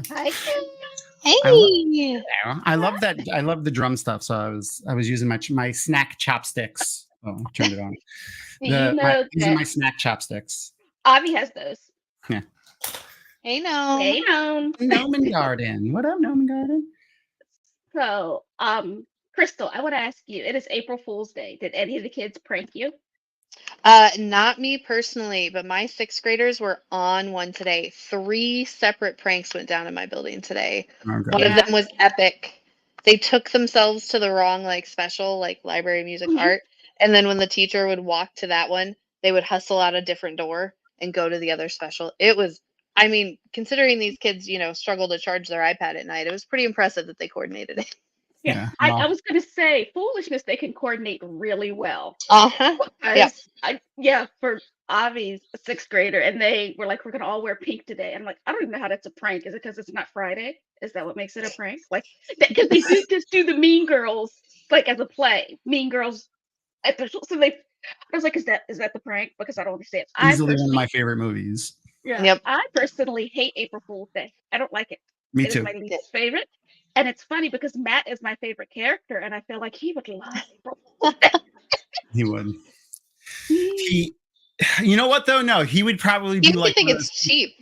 Hi. Hey. I love that. I love the drum stuff. So I was using my snack chopsticks. Oh, I turned it on. Using my snack chopsticks. Avi has those. Yeah. Hey, no. Hey, Noman Garden. What up, Noman Garden? So, Crystal, I want to ask you. It is April Fool's Day. Did any of the kids prank you? Not me personally, but my 6th graders were on one today. 3 separate pranks went down in my building today. Oh, One of them was epic. They took themselves to the wrong special library music art, and then when the teacher would walk to that one, they would hustle out a different door and go to the other special. It was, I mean, considering these kids, struggle to charge their iPad at night, it was pretty impressive that they coordinated it. Yeah, I was going to say foolishness. They can coordinate really well. Yeah. For Avi's 6th grader, and they were like, "We're gonna all wear pink today." I'm like, I don't even know how that's a prank. Is it because it's not Friday? Is that what makes it a prank? Because they do just do the Mean Girls as a play. Mean Girls. So I was like, is that the prank? Because I don't understand. Easily one of my favorite movies. Yeah. Yep. I personally hate April Fool's Day. I don't like it. Me too. It is my least favorite. And it's funny because Matt is my favorite character, and I feel like he would love April Fool's Day. He would. You know what though? No, he would probably be like. You think it's cheap?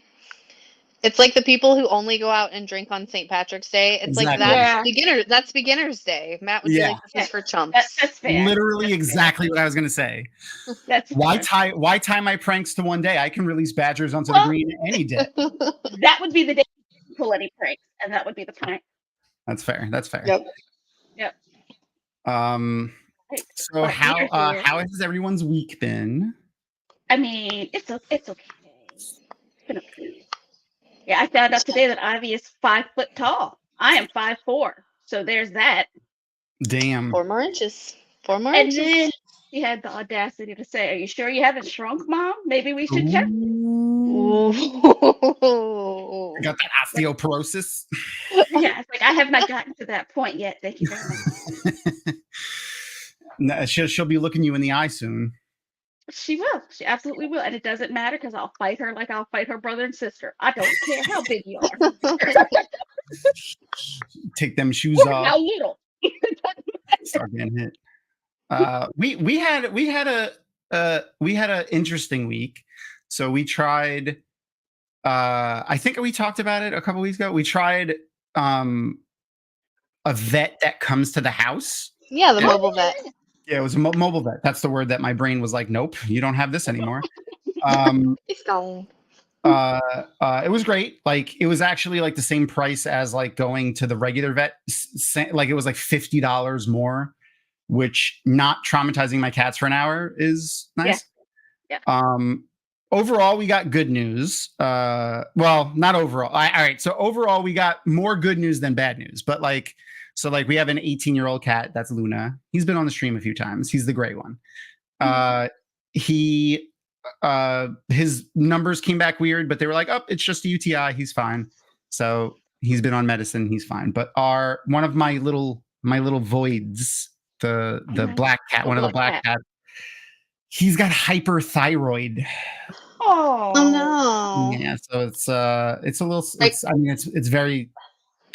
It's like the people who only go out and drink on St. Patrick's Day. It's like that's beginner's day. Matt would be like, this is for chumps. That's fair. Literally exactly what I was gonna say. Why tie my pranks to one day? I can release badgers onto the green any day. That would be the day you pull any pranks, and that would be the prank. That's fair. Yep. So how has everyone's week been? I mean, it's okay. It's been okay. Yeah, I found out today that Ivy is 5 foot tall. I am 5'4", so there's that. Damn. 4 more inches. 4 more and inches. Then she had the audacity to say, "Are you sure you haven't shrunk, Mom? Maybe we should check." Ooh. I got that osteoporosis. Yeah, it's like I have not gotten to that point yet. Thank you very much. No, she'll be looking you in the eye soon. She will. She absolutely will. And it doesn't matter because I'll fight her like I'll fight her brother and sister. I don't care how big you are. Take them shoes off. How little. Start getting hit. We had an interesting week. So we tried. I think we talked about it a couple weeks ago. We tried a vet that comes to the house. Yeah, the mobile vet. Yeah, it was a mobile vet. That's the word that my brain was like, nope, you don't have this anymore. It's gone. It was great. It was actually the same price as going to the regular vet. It was $50 more, which not traumatizing my cats for an hour is nice. Yeah. Overall, we got good news. Well, not overall. All right. So overall, we got more good news than bad news. But we have an 18-year-old cat. That's Luna. He's been on the stream a few times. He's the gray one. His numbers came back weird, but they were like, "Oh, it's just a UTI. He's fine." So he's been on medicine. He's fine. But one of my little voids, the black cat, one of the black cats, he's got hyperthyroid. Oh no. Yeah. So it's a little. It's very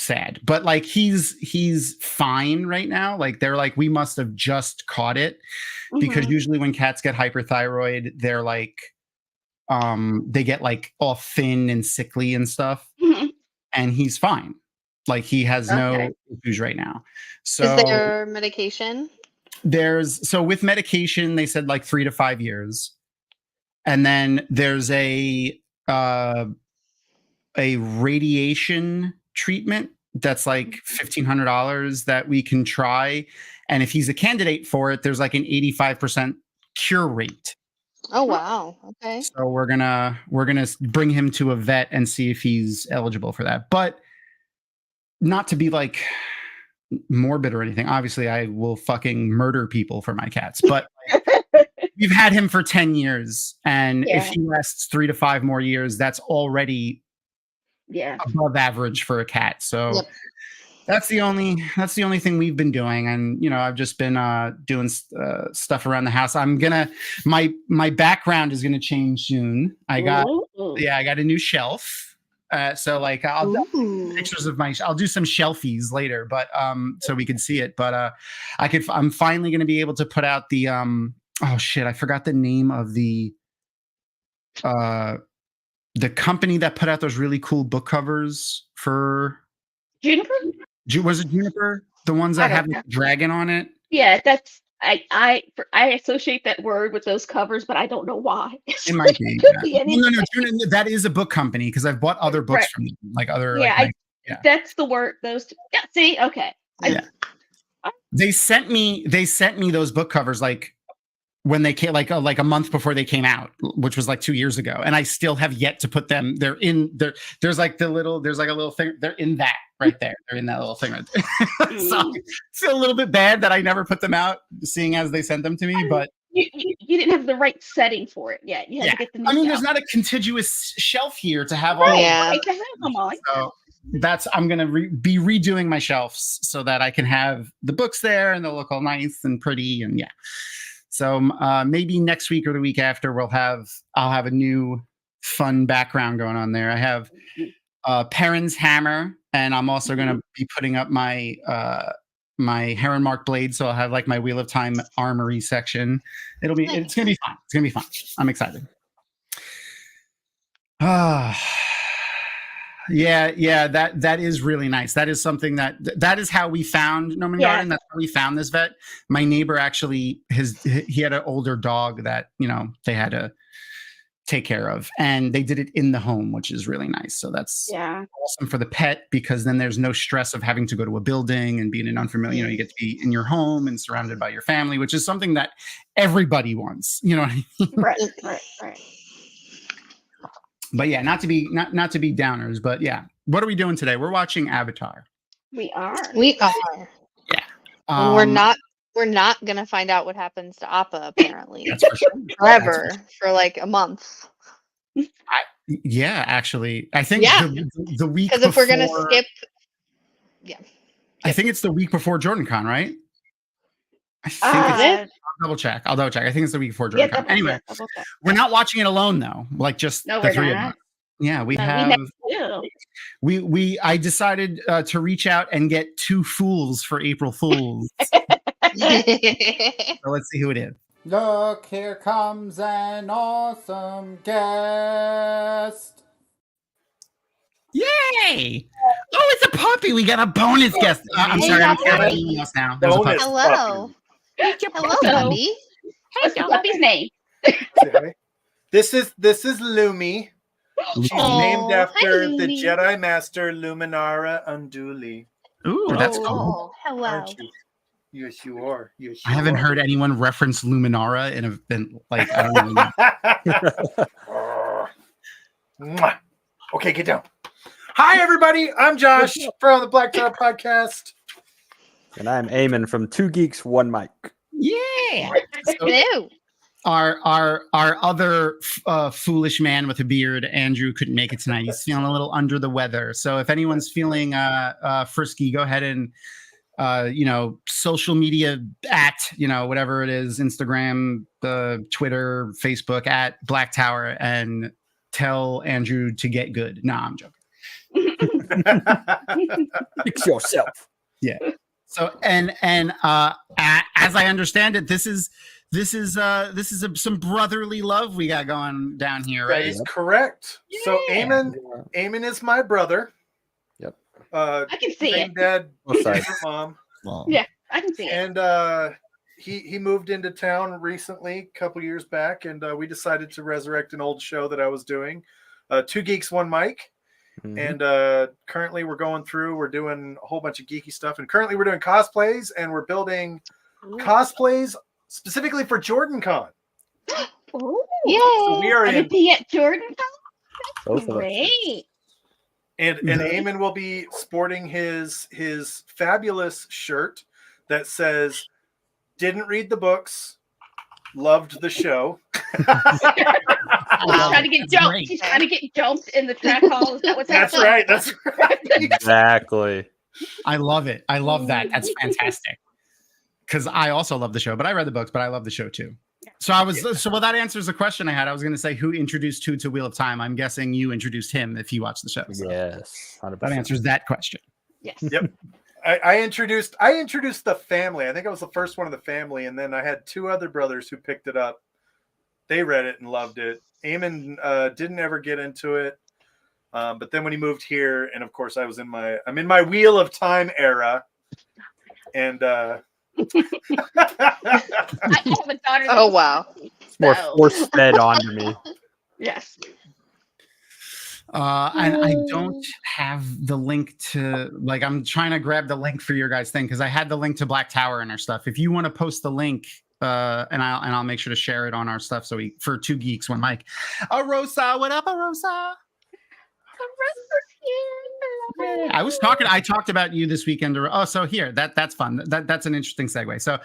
sad, but he's fine right now. They're we must have just caught it, because usually when cats get hyperthyroid, they're they get all thin and sickly and stuff. And he's fine. He has no issues right now. So is there medication? With medication, they said 3 to 5 years. And then there's a radiation treatment that's $1,500 that we can try. And if he's a candidate for it, there's an 85% cure rate. Oh, wow. Okay. So we're gonna bring him to a vet and see if he's eligible for that. But not to be morbid or anything. Obviously, I will fucking murder people for my cats. But we've had him for 10 years. And if he lasts 3 to 5 more years, that's already above average for a cat. So that's the only thing we've been doing. And I've just been doing stuff around the house. My background is gonna change soon. I got a new shelf. So like I'll Ooh. pictures of I'll do some shelfies later, but so we can see it. But I'm finally going to be able to put out the oh shit, I forgot the name of the company that put out those really cool book covers for Juniper? Was it Juniper? The ones that have a dragon on it? Yeah, that's I associate that word with those covers, but I don't know why. It might be. Could be anything. No, that is a book company because I've bought other books from them, like other. Yeah, that's the word. Those. Yeah. See, okay. Yeah. They sent me those book covers like when they came, like a month before they came out, which was like 2 years ago, and I still have yet to put them. They're in there. There's like a little thing. They're in that right there. They're in that little thing right there. So it's a little bit bad that I never put them out, seeing as they sent them to me. But you didn't have the right setting for it yet. You had to get the. There's not a contiguous shelf here to have all. Yeah. Right, to have them on. So I'm gonna be redoing my shelves so that I can have the books there and they'll look all nice and pretty and yeah. So maybe next week or the week after I'll have a new fun background going on there. I have Perrin's hammer, and I'm also going to be putting up my my Heron Mark blade. So I'll have like my Wheel of Time armory section. It's going to be fun. It's going to be fun. I'm excited. Yeah, that is really nice. That is something that is how we found Noman Garden. That's how we found this vet. My neighbor actually he had an older dog that, they had to take care of, and they did it in the home, which is really nice. So that's awesome for the pet, because then there's no stress of having to go to a building and be in an unfamiliar, you get to be in your home and surrounded by your family, which is something that everybody wants, you know what I mean? Right. But yeah, not to be downers, but yeah. What are we doing today? We're watching Avatar. We are. Yeah. And we're not gonna find out what happens to Appa, apparently. That's for sure. Forever, for like a month. Actually, I think the week because if we're gonna skip, I think it's the week before JordanCon, right? I think I'll double check. I think it's the week before JordanCon. Anyway, we're not watching it alone though. Like just the three of us. Yeah, we have. I decided to reach out and get 2 fools for April Fools. So let's see who it is. Look, here comes an awesome guest. Yay! Oh, it's a puppy. We got a bonus guest. I'm sorry, I'm carrying us now. There's a puppy. Hello. Hello, puppy. What's the puppy's name? This is Lumi. She's named after the Jedi Master Luminara Unduli. Ooh, that's cool. Hello. Aren't you? Yes, you are. I haven't heard anyone reference Luminara in like I don't know. Okay, get down. Hi, everybody. I'm Josh from the BlackTowerPodcast. And I'm Eamon from 2 Geeks, 1 Mic. Yeah. Hello. Our other foolish man with a beard, Andrew, couldn't make it tonight. He's feeling a little under the weather. So if anyone's feeling frisky, go ahead and social media at whatever it is, Instagram, Twitter, Facebook at Black Tower, and tell Andrew to get good. Nah, I'm joking. Fix yourself. Yeah. So and as I understand it, this is some brotherly love we got going down here, right? That is correct. Yeah. So Eamon is my brother. Yep. I can see it. Dad, mom. Well, yeah, I can see it. And he moved into town recently, a couple years back, and we decided to resurrect an old show that I was doing, 2 Geeks, 1 Mic. Mm-hmm. And currently we're doing a whole bunch of geeky stuff, and currently we're doing cosplays, and we're building cosplays specifically for JordanCon. Oh, yay! So we are in at JordanCon. Great. And Eamon will be sporting his fabulous shirt that says, "Didn't read the books, loved the show." He's trying to get jumped. He's trying to get jumped in the track hall. Is that what's happening? That's right. Exactly. I love it. I love that. That's fantastic. Because I also love the show, but I read the books, but I love the show too. So well, that answers the question I had. I was going to say who introduced who to Wheel of Time. I'm guessing you introduced him if you watched the show. So Yes, 100%. that answers that question. Yes. Yep. I introduced the family. I think I was the first one of the family, and then I had two other brothers who picked it up. They read it and loved it. Eamon didn't ever get into it, but then when he moved here, and of course I'm in my Wheel of Time era, and I have a daughter. Oh, wow. It's more So- force fed onto me. Yes. And I don't have the link to I'm trying to grab the link for your guys' thing because I had the link to Black Tower and our stuff. If you want to post the link, and I'll make sure to share it on our stuff. So for 2 Geeks 1 Mic. Arosa, what up, Arosa? I talked about you this weekend. So here, that's fun. That's an interesting segue. So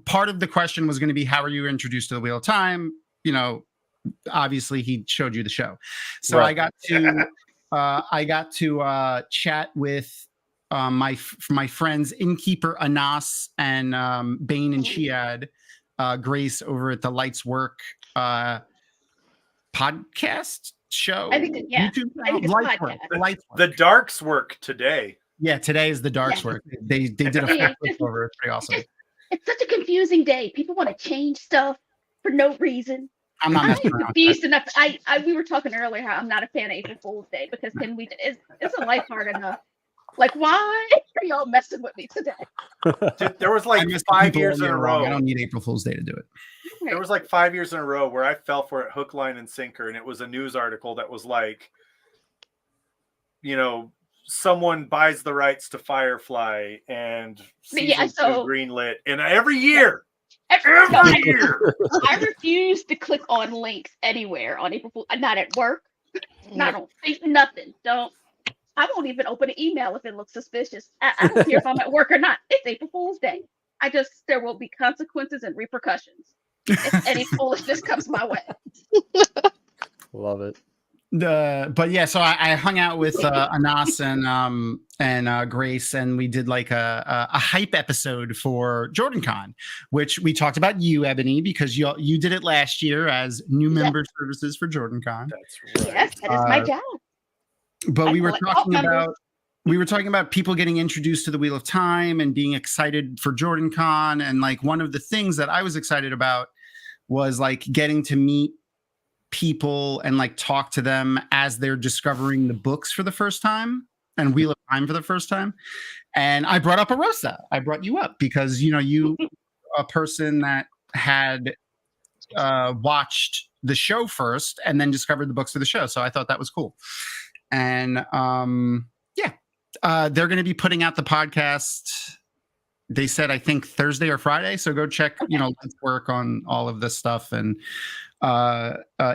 part of the question was going to be, how are you introduced to the Wheel of Time? Obviously he showed you the show. So Right. I got to chat with my friends Innkeeper Anas and Bane and Chiad Grace over at the Lights Work podcast show. I think YouTube I think it's Lights podcast. Work. Lights Work. the Darks work today. Yeah, today is the Darks Yeah. Work. They did a full flip over. It's pretty awesome. It's such a confusing day. People want to change stuff for no reason. I'm not I'm messing around. confused enough. We were talking earlier how I'm not a fan of April Fool's Day because it's a life hard enough. Like, why are y'all messing with me today? Dude, there was I like missed 5 people years all in a year long. row. I don't need April Fool's Day to do it. There was like 5 years in a row where I fell for it hook, line, and sinker, and it was a news article that was like, someone buys the rights to Firefly and season 2 greenlit, and every year, every year, I refuse to click on links anywhere on April Fool's. Not at work, not on Facebook, nothing. I won't even open an email if it looks suspicious. I don't care if I'm at work or not. It's April Fool's Day. There will be consequences and repercussions if any foolishness comes my way. Love it. But yeah, so I hung out with Anas and Grace, and we did like a hype episode for JordanCon, which we talked about you, Ebony, because you did it last year as new member services for JordanCon. That's right. Yes, that is my job. But we were collect all talking about people getting introduced to the Wheel of Time and being excited for JordanCon, and like one of the things that I was excited about was like getting to meet people and like talk to them as they're discovering the books for the first time and Wheel of Time for the first time. And I brought up Arosa. I brought you up because you a person that had watched the show first and then discovered the books for the show. So I thought that was cool. And they're going to be putting out the podcast. They said, I think Thursday or Friday. So go check, let's work on all of this stuff. And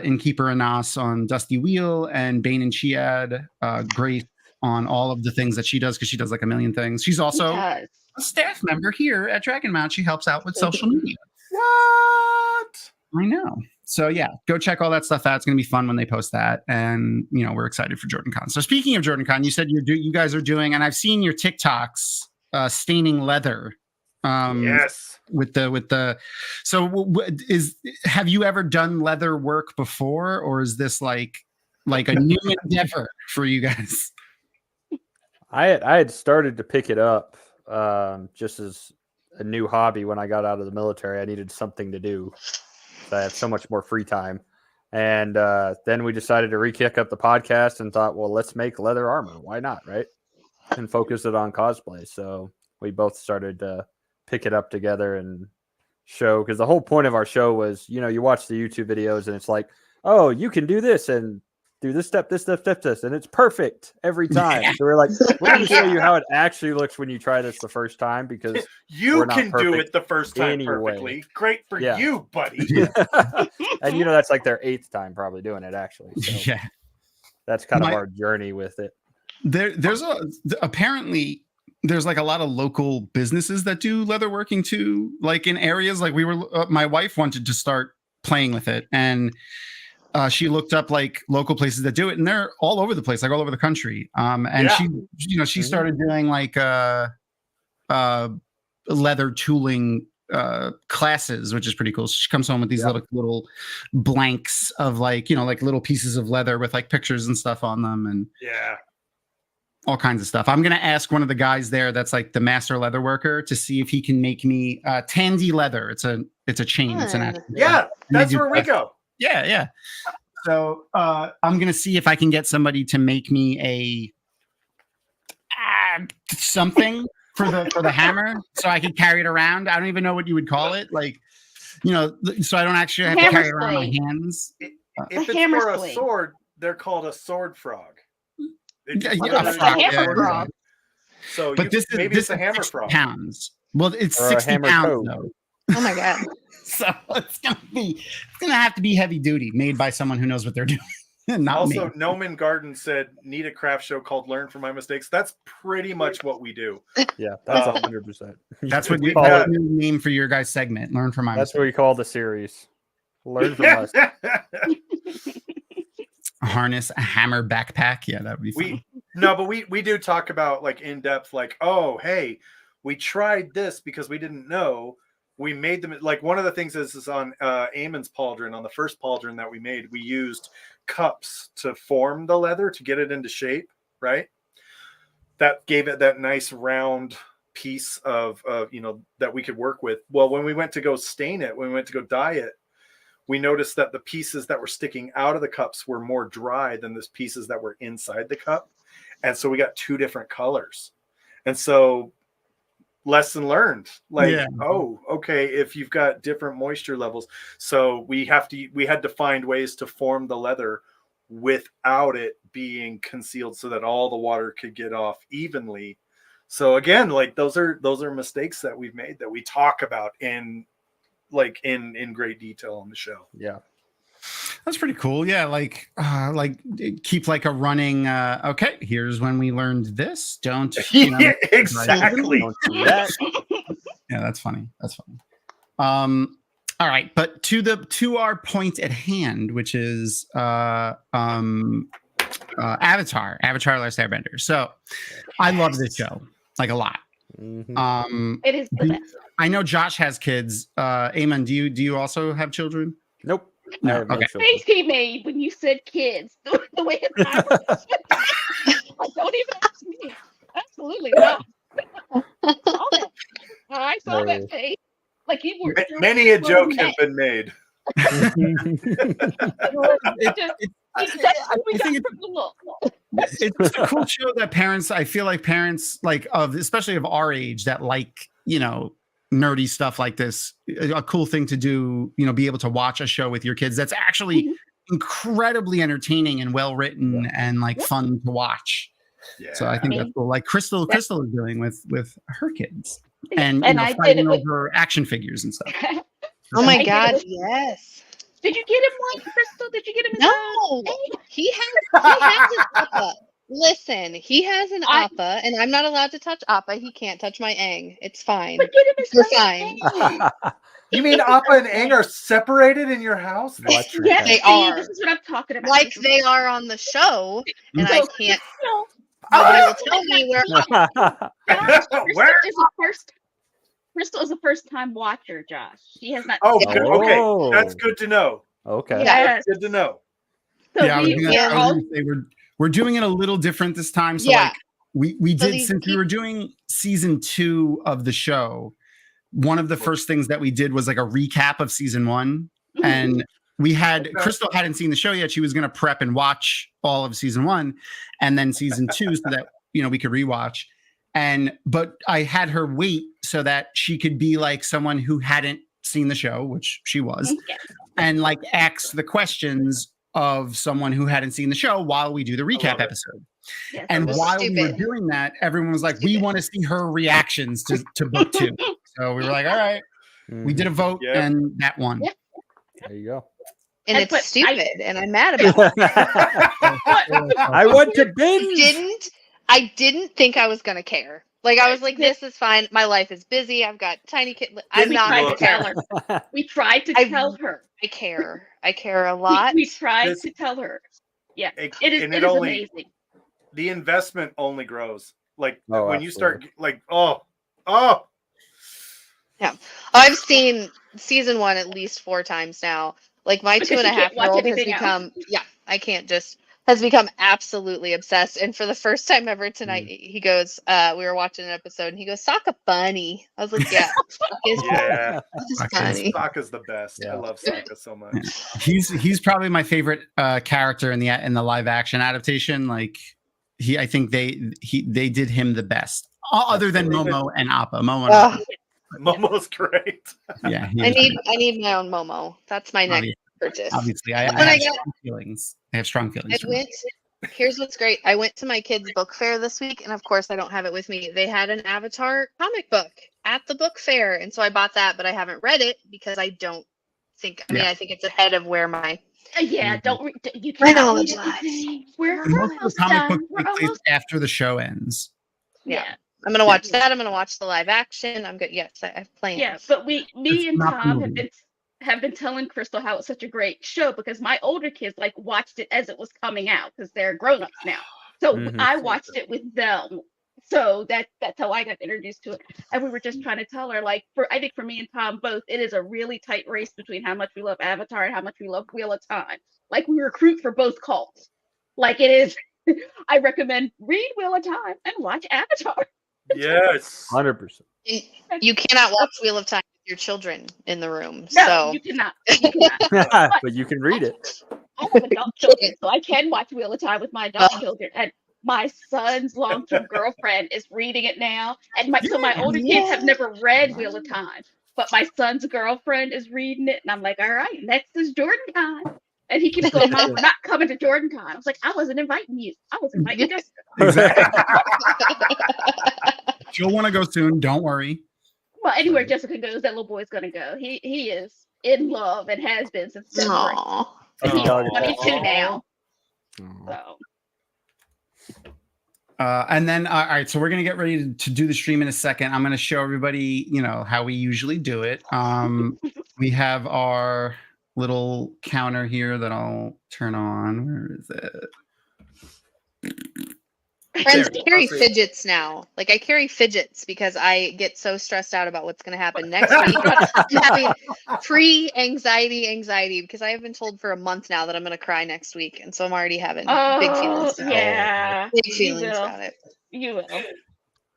Innkeeper Anas on Dusty Wheel, and Bane and Chiad, Grace on all of the things that she does, because she does like a million things. She's also a staff member here at Dragonmount. She helps out with social media. What? I know. So yeah, go check all that stuff out. It's going to be fun when they post that. And, we're excited for JordanCon. So speaking of JordanCon, you said you guys are doing, and I've seen your TikToks, staining leather. Yes. Have you ever done leather work before, or is this like a new endeavor for you guys? I had started to pick it up just as a new hobby when I got out of the military. I needed something to do. So I have so much more free time. And then we decided to re-kick up the podcast and thought, well, let's make leather armor. Why not, right? And focus it on cosplay. So we both started to pick it up together and show, because the whole point of our show was, you watch the YouTube videos and it's like, oh, you can do this and do this step, and it's perfect every time. So we're like, we're going to show you how it actually looks when you try this the first time, because you can do it the first time perfectly. Great for you, buddy. And that's like their 8th time probably doing it, actually. So that's kind of our journey with it. Apparently there's like a lot of local businesses that do leatherworking too, like in areas like my wife wanted to start playing with it, and she looked up like local places that do it, and they're all over the place, like all over the country. She started doing like leather tooling classes, which is pretty cool. She comes home with these little blanks of like little pieces of leather with like pictures and stuff on them, and all kinds of stuff. I'm gonna ask one of the guys there that's like the master leather worker to see if he can make me Tandy leather. It's a chain. It's an actual, that's where we go. Yeah. So I'm gonna see if I can get somebody to make me a something for the hammer, so I can carry it around. I don't even know what you would call it, like so I don't actually have to carry it around my hands. If it's for a sword, they're called a sword frog. A hammer frog. So, but this is a hammer frog. Pounds. Well, it's 60 pounds though. Oh my god! So it's gonna have to be heavy duty, made by someone who knows what they're doing. Not also, me. Noman Garden said, "Need a craft show called Learn from My Mistakes." That's pretty much what we do. Yeah, that's 100%. That's what we call a new name for your guys' segment. Learn from my mistakes. That's what we call the series. Learn from us. A harness, a hammer, backpack. Yeah, that would be fun. But we do talk about like in depth, like, oh, hey, we tried this because we didn't know. We made them, like, one of the things is on Eamon's pauldron, on the first pauldron that we made, we used cups to form the leather to get it into shape, right? That gave it that nice round piece of that we could work with. Well, when we went to go stain it, when we went to go dye it, we noticed that the pieces that were sticking out of the cups were more dry than the pieces that were inside the cup. And so we got two different colors. And so lesson learned, like, oh, okay, if you've got different moisture levels. So we had to find ways to form the leather without it being concealed so that all the water could get off evenly. So again, like those are mistakes that we've made that we talk about in great detail on the show. Yeah. That's pretty cool. Yeah, like keep like a running. Okay, here's when we learned this. Don't exactly. Don't do that. Yeah, that's funny. All right, but to our point at hand, which is Avatar, Avatar: Last Airbender. So I love this show like a lot. Mm-hmm. It is the best. I know Josh has kids. Eamon, do you also have children? Nope. No. Okay. The face he made when you said kids, the way his eyes like, don't even ask me. Absolutely not. I saw that face. Like you were. Many a joke has been made. I think it's a cool show that parents, I feel like parents like especially of our age that like, nerdy stuff like this, a cool thing to do, be able to watch a show with your kids that's actually incredibly entertaining and well written and like fun to watch. Yeah. So I think that's cool. Like Crystal is doing with her kids and I fighting over action figures and stuff. Oh my god, yes. Did you get him one, Crystal? Did you get him? No, he has an Appa. Listen, he has an Appa, and I'm not allowed to touch Appa. He can't touch my Aang. It's fine. But get him his We're fine. You mean Appa and Aang are separated in your house? Yes, they are. This is what I'm talking about. Like they are on the show, and I can't. Nobody will tell me where. Crystal is a first-time watcher, Josh. She has not. Okay, that's good to know. Okay, yes. That's good to know. So we're doing it a little different this time. So like we did since we were doing season 2 of the show. One of the first things that we did was like a recap of season 1, and we had Crystal hadn't seen the show yet. She was going to prep and watch all of season 1, and then season 2, so that we could rewatch. But I had her wait so that she could be like someone who hadn't seen the show, which she was, and like ask the questions of someone who hadn't seen the show while we do the recap episode. Yes, and while we were doing that, everyone was like, we want to see her reactions to book 2. So we were like, all right, we did a vote and that won. Yep. There you go. And it's stupid, and I'm mad about it. I want to binge. I didn't think I was gonna care. Like I was like, this is fine. My life is busy. I've got tiny kids. I'm not gonna tell her. We tried to tell her. I care. I care a lot. We tried to tell her. Yeah, it is amazing. The investment only grows. Like when absolutely. You start like, I've seen season 1 at least 4 times now. Like my Because you 2.5 can't year watch old has anything else. become, I can't just, has become absolutely obsessed. And for the first time ever tonight, he goes, we were watching an episode and he goes, Sokka funny. I was like, yeah, Yeah, it's funny. Sokka's the best. I love Sokka so much. He's probably my favorite character in the live action adaptation. Like I think they did him the best, other than Momo and Appa. Momo and Appa. Momo's great. Yeah, I need my own Momo. That's my next purchase. Obviously, I When have I get- strong feelings. I have strong feelings. I for him. here's what's great. I went to my kids' book fair this week, and of course, I don't have it with me. They had an Avatar comic book at the book fair, and so I bought that, but I haven't read it because I don't think. I mean, I think it's ahead of where my Yeah, you My can't knowledge read lies. everything. We're Most of almost the comic done. book We're takes place almost. after the show ends. Yeah. I'm gonna watch that. I'm gonna watch the live action. I'm good. Yes, I have plans. Yeah, but me and not the Tom movie. have been telling Crystal how it's such a great show because my older kids like watched it as it was coming out because they're grown-ups now. So I watched it with them. So that's how I got introduced to it. And we were just trying to tell her, like, I think for me and Tom both, it is a really tight race between how much we love Avatar and how much we love Wheel of Time. Like we recruit for both cults. Like it is. I recommend read Wheel of Time and watch Avatar. Yes. 100%. You cannot watch Wheel of Time with your children in the room. No, So you cannot. You cannot. But you can read it. I have adult children, so I can watch Wheel of Time with my adult children. And my son's long-term girlfriend is reading it now. And so my older kids have never read Wheel of Time, but my son's girlfriend is reading it. And I'm like, all right, next is Jordan Con. And he keeps going, Mom, we're not coming to Jordan Con. I was like, I wasn't inviting you. I was inviting Jessica. Exactly. She'll want to go soon. Don't worry. Well, anywhere Jessica goes, that little boy's going to go. He is in love and has been since February. And he's 22 now. So. And then, all right, so we're going to get ready to do the stream in a second. I'm going to show everybody, how we usually do it. We have our little counter here that I'll turn on. Where is it? Friends, I carry fidgets now. Like I carry fidgets because I get so stressed out about what's going to happen next week. I'm having pre-anxiety because I have been told for a month now that I'm going to cry next week, and so I'm already having big feelings. Big feelings about it. You will.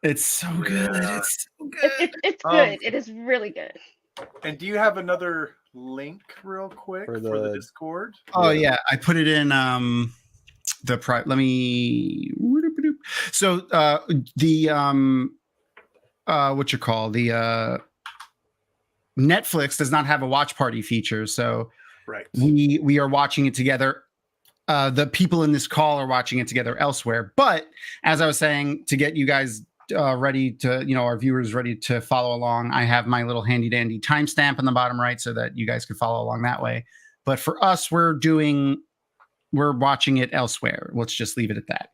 It's so good. It's so good. It's good. It is really good. And do you have another link real quick for the Discord? Oh yeah, I put it in let me. So the what you call the Netflix does not have a watch party feature, so right, we are watching it together. The people in this call are watching it together elsewhere. But as I was saying, to get you guys ready to, our viewers ready to follow along, I have my little handy dandy timestamp on the bottom right so that you guys can follow along that way. But for us, we're watching it elsewhere. Let's just leave it at that.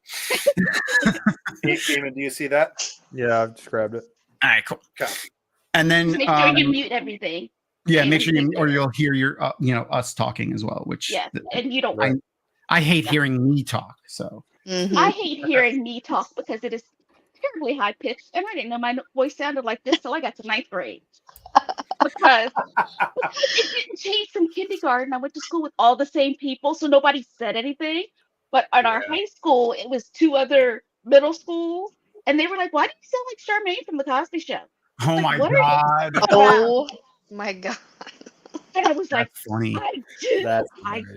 Damon, do you see that? Yeah, I've just grabbed it. All right, cool. Okay. And then make sure you mute everything. Yeah, make sure you'll hear your us talking as well. Which and you don't. I hate hearing me talk. So I hate hearing me talk because it is terribly high pitched, and I didn't know my voice sounded like this till I got to 9th grade. Because it didn't change from kindergarten. I went to school with all the same people, so nobody said anything. But at our high school, it was 2 other middle schools, and they were like, "Why do you sound like Charmaine from the Cosby Show?" Oh my god! Oh my god! And I was like, funny. I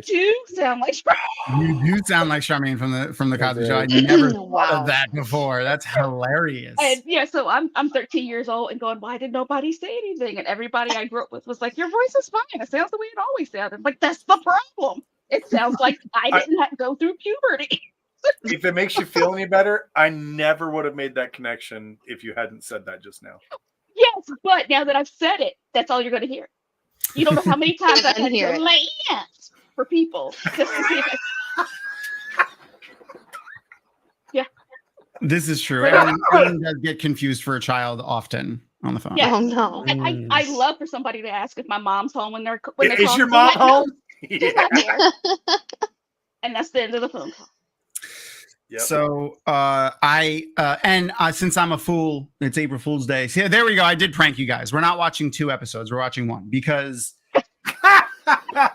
do sound like Charmaine. You do sound like Charmaine from the Cosby Show. I never thought of that before. That's hilarious. And so I'm 13 years old and going, why did nobody say anything? And everybody I grew up with was like, your voice is fine. It sounds the way it always sounded. I'm like, that's the problem. It sounds like I didn't have to go through puberty. If it makes you feel any better, I never would have made that connection if you hadn't said that just now. Yes, but now that I've said it, that's all you're going to hear. You don't know how many times I've had to land for people just to see if This is true. Aaron does get confused for a child often on the phone. Yeah. Oh no! And I love for somebody to ask if my mom's home when they Is call your me. mom Like, home? no, she's not there. And that's the end of the phone call. Yep. So since I'm a fool, it's April Fool's Day. So there we go. I did prank you guys. We're not watching 2 episodes. We're watching 1 because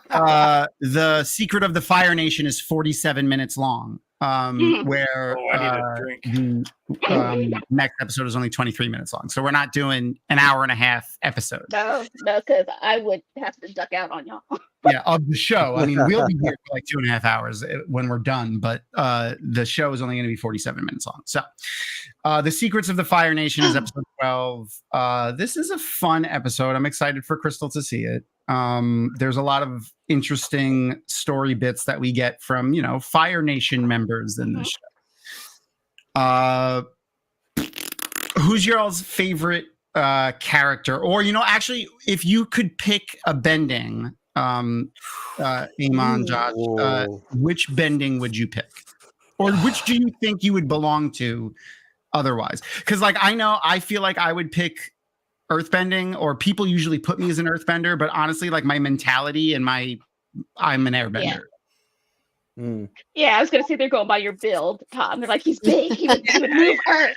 The Secret of the Fire Nation is 47 minutes long. Where I need a drink. the next episode is only 23 minutes long. So we're not doing an hour and a half episode. No, because I would have to duck out on y'all. Yeah, of the show. I mean, we'll be here for like 2.5 hours when we're done, but the show is only going to be 47 minutes long. So The Secrets of the Fire Nation is episode 12. This is a fun episode. I'm excited for Crystal to see it. There's a lot of interesting story bits that we get from, Fire Nation members in this show. Who's y'all's favorite character? Or, actually, if you could pick a bending, Iman, Josh, which bending would you pick? Or which do you think you would belong to otherwise? Because, I feel like I would pick earthbending, or people usually put me as an earthbender, but honestly, my mentality and I'm an airbender. Yeah, I was gonna say they're going by your build, Tom. They're like, he's big, he would move Earth.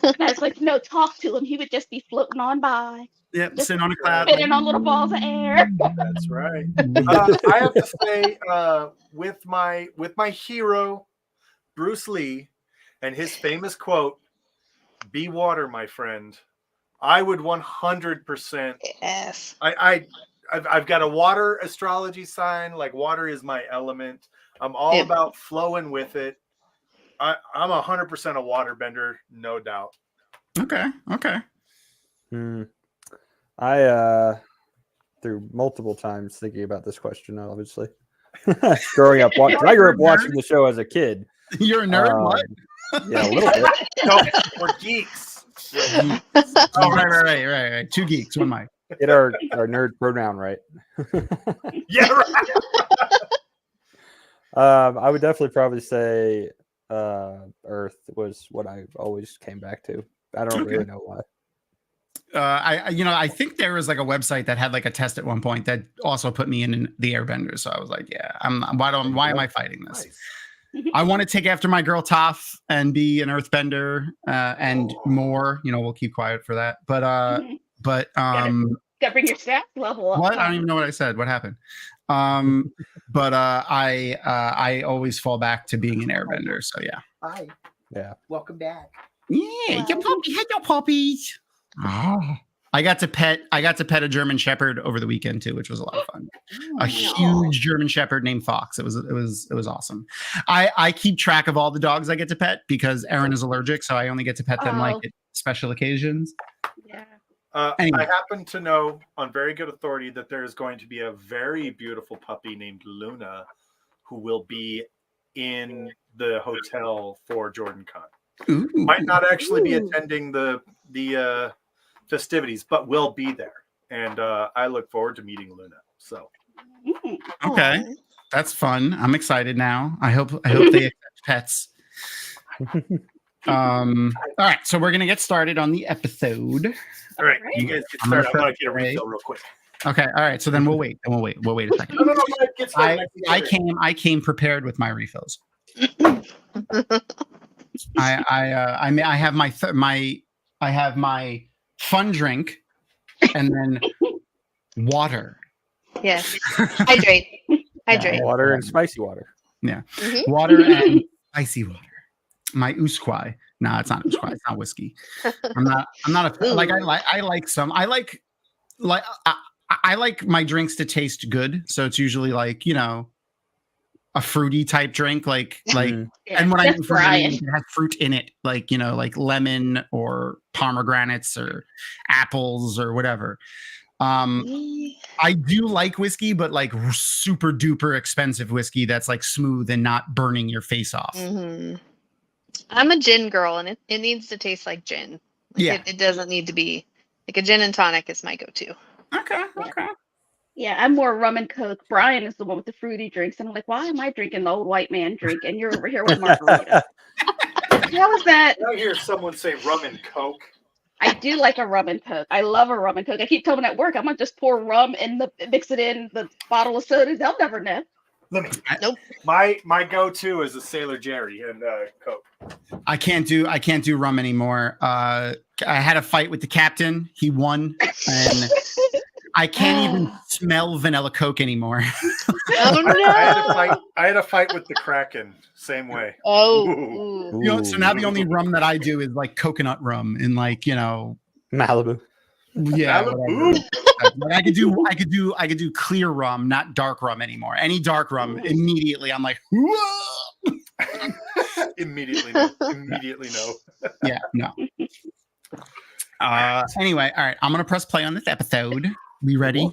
And I was like, no, talk to him. He would just be floating on by. Yep, sitting on a cloud. Spinning on little balls of air. That's right. I have to say, with my hero, Bruce Lee, and his famous quote, "Be water, my friend," I would 100%. Yes. I've got a water astrology sign. Like, water is my element. I'm all about flowing with it. I'm 100% a waterbender, no doubt. Okay. I through multiple times thinking about this question, obviously. Growing up, I grew up watching the show as a kid. You're a nerd, what? Yeah, a little bit. No, we're geeks. Oh, right. 2 geeks, 1 mic. Get our nerd pronoun right. Yeah, right. I would definitely probably say Earth was what I always came back to. I don't really know why. I think there was a website that had a test at one point that also put me in the airbender. So I was like, yeah, why am I fighting this? Nice. I want to take after my girl Toph and be an earthbender and more. We'll keep quiet for that. But Gotta bring your stats level up. what? I don't even know what I said. What happened? But I always fall back to being an airbender. So yeah. Hi. Yeah. Welcome back. Yeah, your puppy had your puppies. Oh. I got to pet a German Shepherd over the weekend too, which was a lot of fun. A huge German Shepherd named Fox. It was awesome. I keep track of all the dogs I get to pet because Erin is allergic, so I only get to pet them at special occasions. Yeah. Anyway. I happen to know on very good authority that there is going to be a very beautiful puppy named Luna who will be in the hotel for Jordan Con. Ooh. Might not actually be attending the festivities, but will be there. And I look forward to meeting Luna. So Okay. That's fun. I'm excited now. I hope they accept pets. All right, so we're gonna get started on the episode. all right, you guys get started. I'm gonna get a refill real quick. Okay, all right. So then we'll wait. We'll wait a second. No, get started. I came prepared with my refills. I have my fun drink and then water. Yes. Hydrate. Water and spicy water. Yeah. Mm-hmm. Water and spicy water. My usquai. No, it's not usquai. It's not whiskey. I'm not I like my drinks to taste good. So it's usually a fruity type drink, and when I mean fruit, it has fruit in it, like lemon or pomegranates or apples or whatever. I do like whiskey, but super duper expensive whiskey that's smooth and not burning your face off. Mm-hmm. I'm a gin girl, and it needs to taste like gin. It doesn't need to be a gin and tonic is my go-to. Okay. Yeah, I'm more rum and coke. Brian is the one with the fruity drinks, and I'm like, why am I drinking the old white man drink, and you're over here with margarita? How is that? I hear someone say rum and coke. I do like a rum and coke. I love a rum and coke. I keep telling them at work, I'm gonna just pour rum and mix it in the bottle of soda. They'll never know. Let me. Nope. My go-to is a Sailor Jerry and Coke. I can't do rum anymore. I had a fight with the captain. He won, and I can't even smell vanilla Coke anymore. Oh no! I had a fight with the Kraken. Same way. Oh. You know, so now the only rum that I do is like coconut rum and like, you know, Malibu. yeah. Malibu. Like I could do clear rum, not dark rum anymore. Any dark rum, immediately I'm like, whoa! Immediately no. Yeah, no. Anyway, all right. I'm gonna press play on this episode. We ready?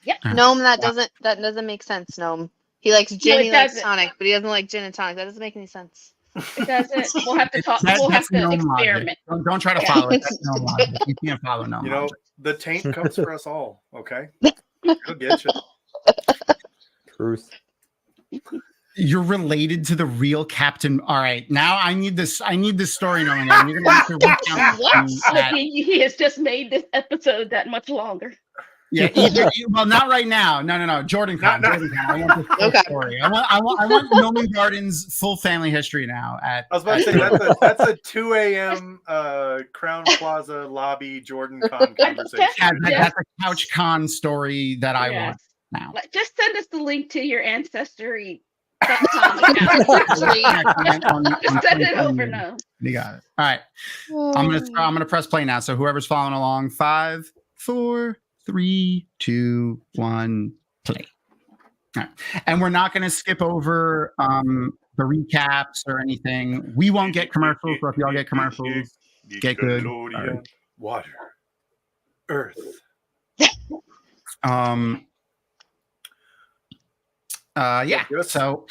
Yep. Gnome, that doesn't make sense, Gnome. He likes gin, he likes tonic, but he doesn't like gin and tonic. That doesn't make any sense. It doesn't. We'll have to talk. We'll have to experiment. Don't try to follow it. That's no logic. You can't follow no You know, logic. the taint comes for us all. Okay, it'll get you. Truth. You're related to the real captain. All right, now I need this story knowing that. You're gonna have to recount What? that. He has just made this episode that much longer. Yeah, well, not right now. No. Jordan Con. Jordan Con. I want the full story. I want Noman Garden's full family history now. I was about to say that's a 2 a.m. Crown Plaza lobby Jordan Con conversation. That's a Couch Con story that I want now. Just send us the link to your ancestry. Just send it over now. You got it. All right. I'm gonna press play now. So whoever's following along, 5, 4, 3, 2, 1, play. All right. And we're not going to skip over the recaps or anything. We won't get commercials, so if y'all get commercials, get good. Water, earth. Yeah. Give us some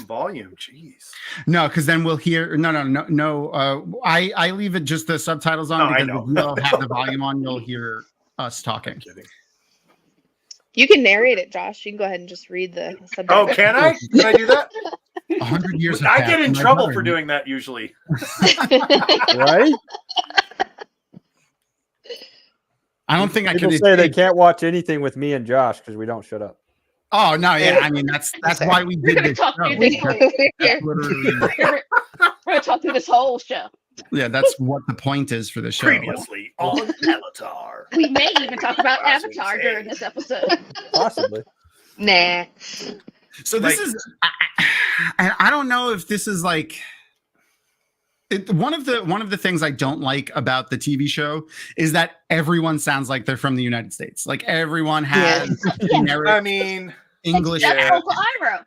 volume. Jeez. No, because then we'll hear. No. I leave it just the subtitles on because if you don't have the volume on, you'll hear us talking. I'm kidding. You can narrate it, Josh. You can go ahead and just read the subtitles. Oh, can I? Can I do that? 100 years. I get in trouble for doing that usually. Right? I don't think People I can say they can't watch anything with me and Josh because we don't shut up. Oh no, yeah. I mean that's why we did this. We're gonna talk through this whole show. Yeah, that's what the point is for the show. Previously on Avatar. We may even talk about Avatar during this episode. Possibly. Nah. So this is, and I don't know if this is like one of the things I don't like about the TV show is that everyone sounds like they're from the United States. Like everyone has generic English. Except Uncle Iroh.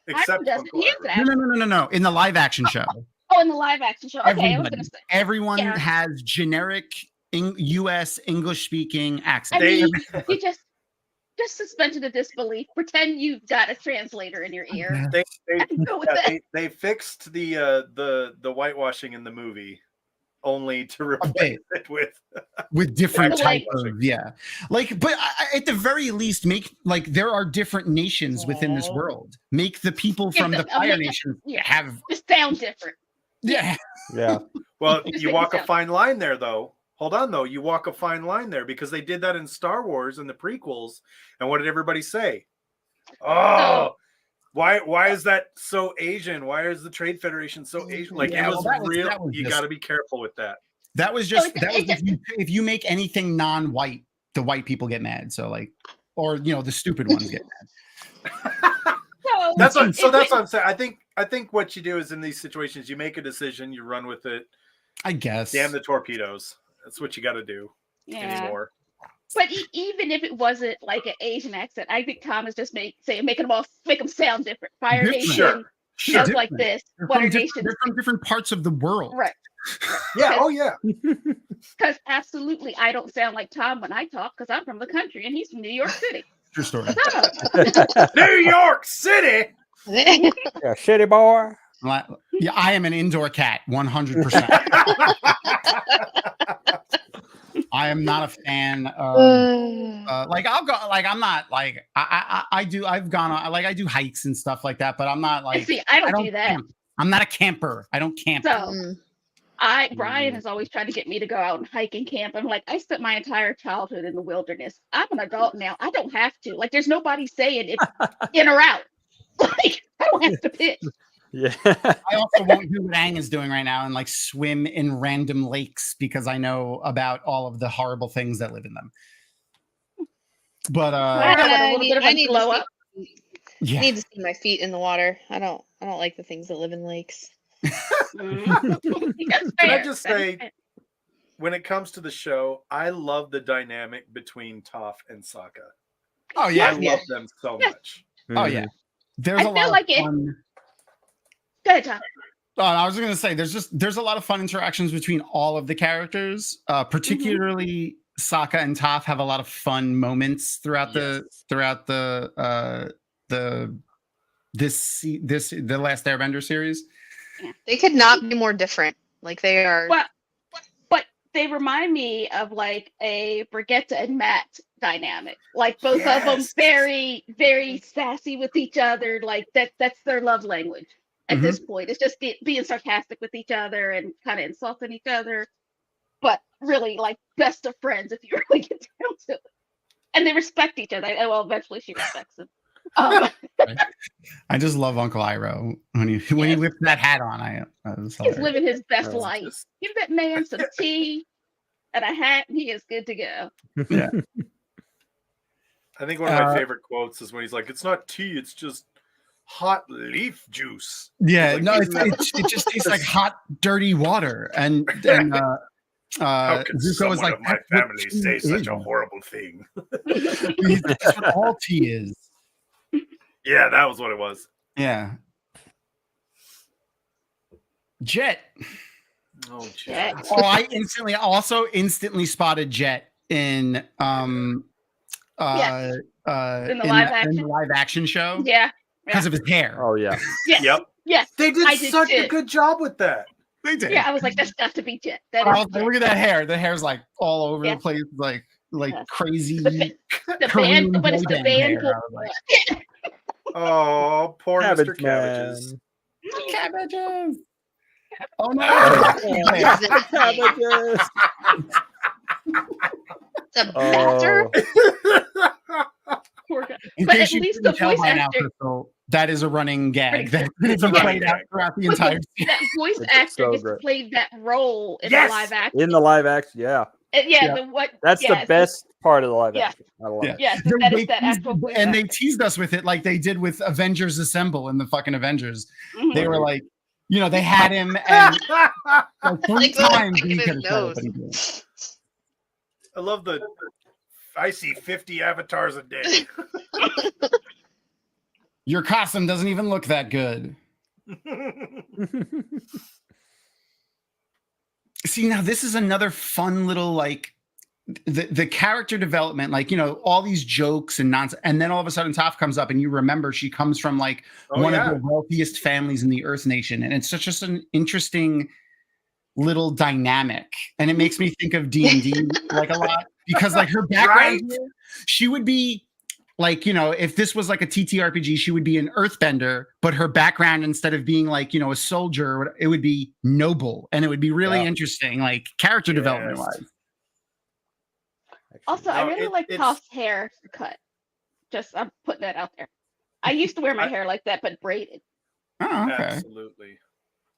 Except No. In the live action show. Oh, in the live action show. Okay, I was gonna say everyone has generic U.S. English speaking accents. I mean, you just suspend the disbelief. Pretend you've got a translator in your ear. They fixed the whitewashing in the movie only to replace it with different types of but at the very least make like there are different nations within this world. Make the people from the Fire Nation have just sound different. Yeah. Well, you walk a fine line there, though. Hold on, though. You walk a fine line there because they did that in Star Wars in the prequels. And what did everybody say? Oh, why is that so Asian? Why is the Trade Federation so Asian? Like it was real. You got to be careful with that. That was just if you make anything non-white, the white people get mad. So like, or the stupid ones get mad. That's what I'm saying. I think what you do is in these situations, you make a decision, you run with it. I guess. Damn the torpedoes. That's what you got to do anymore. But even if it wasn't like an Asian accent, I think Tom is just make them sound different. Fire Nation sounds like this. They're from different parts of the world. Right. Yeah. Oh yeah. Because absolutely, I don't sound like Tom when I talk because I'm from the country and he's from New York City. True story. New York City. Yeah, shitty boy. Yeah, I am an indoor cat, 100%. I am not a fan of like I'll go like I'm not like I do hikes and stuff like that, but I'm not like I don't do that. Camp. I'm not a camper. I don't camp. So Brian is always trying to get me to go out and hike and camp. I'm like, I spent my entire childhood in the wilderness. I'm an adult now. I don't have to. Like, there's nobody saying it's in or out. Like, I don't have to pick. Yeah. I also won't do what Aang is doing right now and like swim in random lakes because I know about all of the horrible things that live in them. But A little bit of I a need blow to up. see, I need to see my feet in the water. I don't like the things that live in lakes. That's Can I fair. just That is say, fair. when it comes to the show, I love the dynamic between Toph and Sokka. oh I yeah, love them so Yes. much. oh yeah. There's I a feel lot like of it- fun. Go ahead, Tom. I was going to say there's a lot of fun interactions between all of the characters, particularly Sokka and Toph have a lot of fun moments throughout the the last Airbender series. They could not be more different. Like they are. Well, but they remind me of like a Brigitte and Matt dynamic. Like both of them Yes. very, very sassy with each other. Like that's their love language at this point. It's just being sarcastic with each other and kind of insulting each other. But really like best of friends if you really get down to it. And they respect each other. Well, eventually she respects him. I just love Uncle Iroh when he whips that hat on. I was He's hilarious. living his best Oh, life. just- Give that man some tea and a hat, and he is good to go. Yeah. I think one of my favorite quotes is when he's like, "It's not tea, it's just hot leaf juice." Yeah, Like, no, isn't that- it just tastes like hot, dirty water. And How could Zuko someone was like, of my "That's what family tea say such a is." horrible thing? That's what all tea is. Yeah, that was what it was. Yeah. Jet. Oh, Yeah. Jet. Oh, I instantly spotted Jet in In the live action? show Yeah. because of his hair. Oh yeah. Yes. Yep. Yes. They did I did such a too. good job with that. They did. Yeah. I was like, that's got to be Jet. That I is was like, look at that hair. The hair's like all over Yeah. the place, like Yes. crazy. the Korean band, but it's boy the band band. hair. I was like, Oh, poor Cabbage Mr. Cabbages. cabbages. Oh no! Cabbages. The badger. Poor guy. In But case at you least couldn't the tell voice by now, actor- Crystal, that is a running gag that Pretty is good. played out throughout the entire series. That voice It's actor so gets to great. play that role in Yes! the live action. In the live action, yeah. Yeah. That's the best part of the live Yeah. action. I love Yeah. it. Yes, They- that they is that teased- actual voice and they actor. teased us with it like they did with Avengers Assemble in the fucking Avengers. Mhm. They were like, they had him and like 3 Like the times thing he in his could have said it, nose. but he didn't. I love I see 50 avatars a day. Your costume doesn't even look that good. See, now this is another fun little like the character development, like all these jokes and nonsense, and then all of a sudden Toph comes up and you remember she comes from like one of the wealthiest families in the Earth Nation, and it's just an interesting little dynamic, and it makes me think of D&D like a lot because like her background Right? here, she would be like, if this was like a TTRPG, she would be an earthbender, but her background, instead of being like, a soldier, it would be noble. And it would be really Yeah. interesting, like character development wise. Also, I No, really like it's- Toph's hair cut. I'm putting that out there. I used to wear my hair like that, but braided. Oh, okay. Absolutely.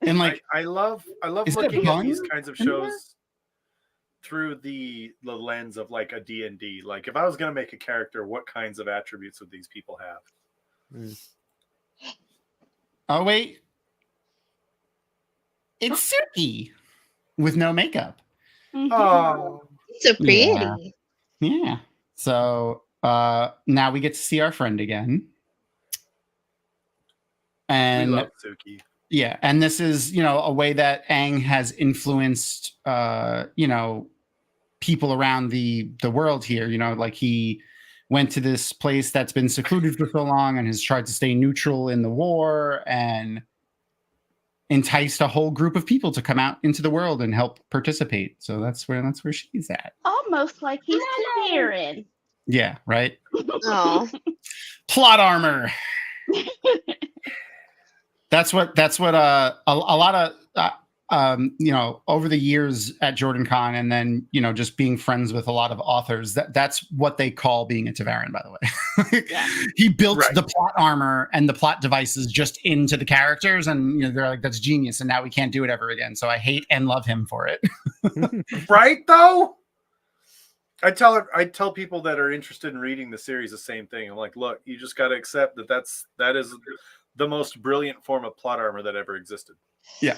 And like, I love Is it a looking at bun these kinds of in there? shows through the lens of like a D&D. Like if I was going to make a character, what kinds of attributes would these people have? oh wait, it's Suki with no makeup. Mhm. Oh, So pretty. Yeah. Yeah. So now we get to see our friend again. we And love Suki. yeah, and this is, a way that Aang has influenced, people around the world here. Like he went to this place that's been secluded for so long and has tried to stay neutral in the war and enticed a whole group of people to come out into the world and help participate. So that's where she's at. Almost like he's Karen. Yeah, right. Oh, Plot armor. That's what a lot of over the years at Jordan Con, and then just being friends with a lot of authors, that's what they call being a Tavaran, by the way. He built the plot armor and the plot devices just into the characters, and they're like, that's genius, and now we can't do it ever again. So I hate and love him for it. Right though? I tell people that are interested in reading the series the same thing. I'm like, look, you just got to accept that is the most brilliant form of plot armor that ever existed. Yeah.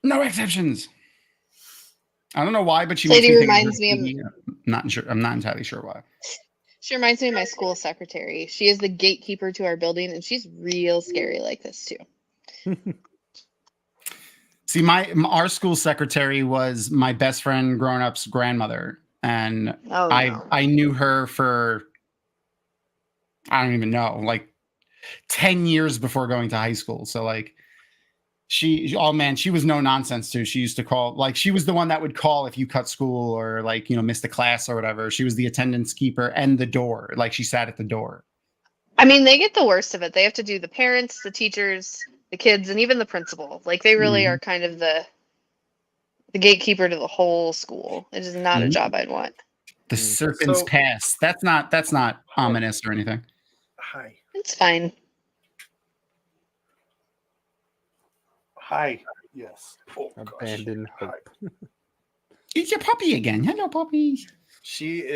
No exceptions. I don't know why, but she Lady makes me reminds think of me her. I'm not entirely sure why. She reminds me of my school secretary. She is the gatekeeper to our building, and she's real scary like this too. See, our school secretary was my best friend growing up's grandmother, and I knew her for I don't even know, like 10 years before going to high school. So like she was no nonsense too. She used to call, like she was the one that would call if you cut school or like, missed a class or whatever. She was the attendance keeper and the door. Like she sat at the door. I mean, they get the worst of it. They have to do the parents, the teachers, the kids, and even the principal. Like they really are kind of the gatekeeper to the whole school. It is not a job I'd want. The serpent's pass. That's not ominous or anything. Hi. It's fine. Hi. Yes. Oh, Abandon hope. It's your puppy again. Hello, puppy. She's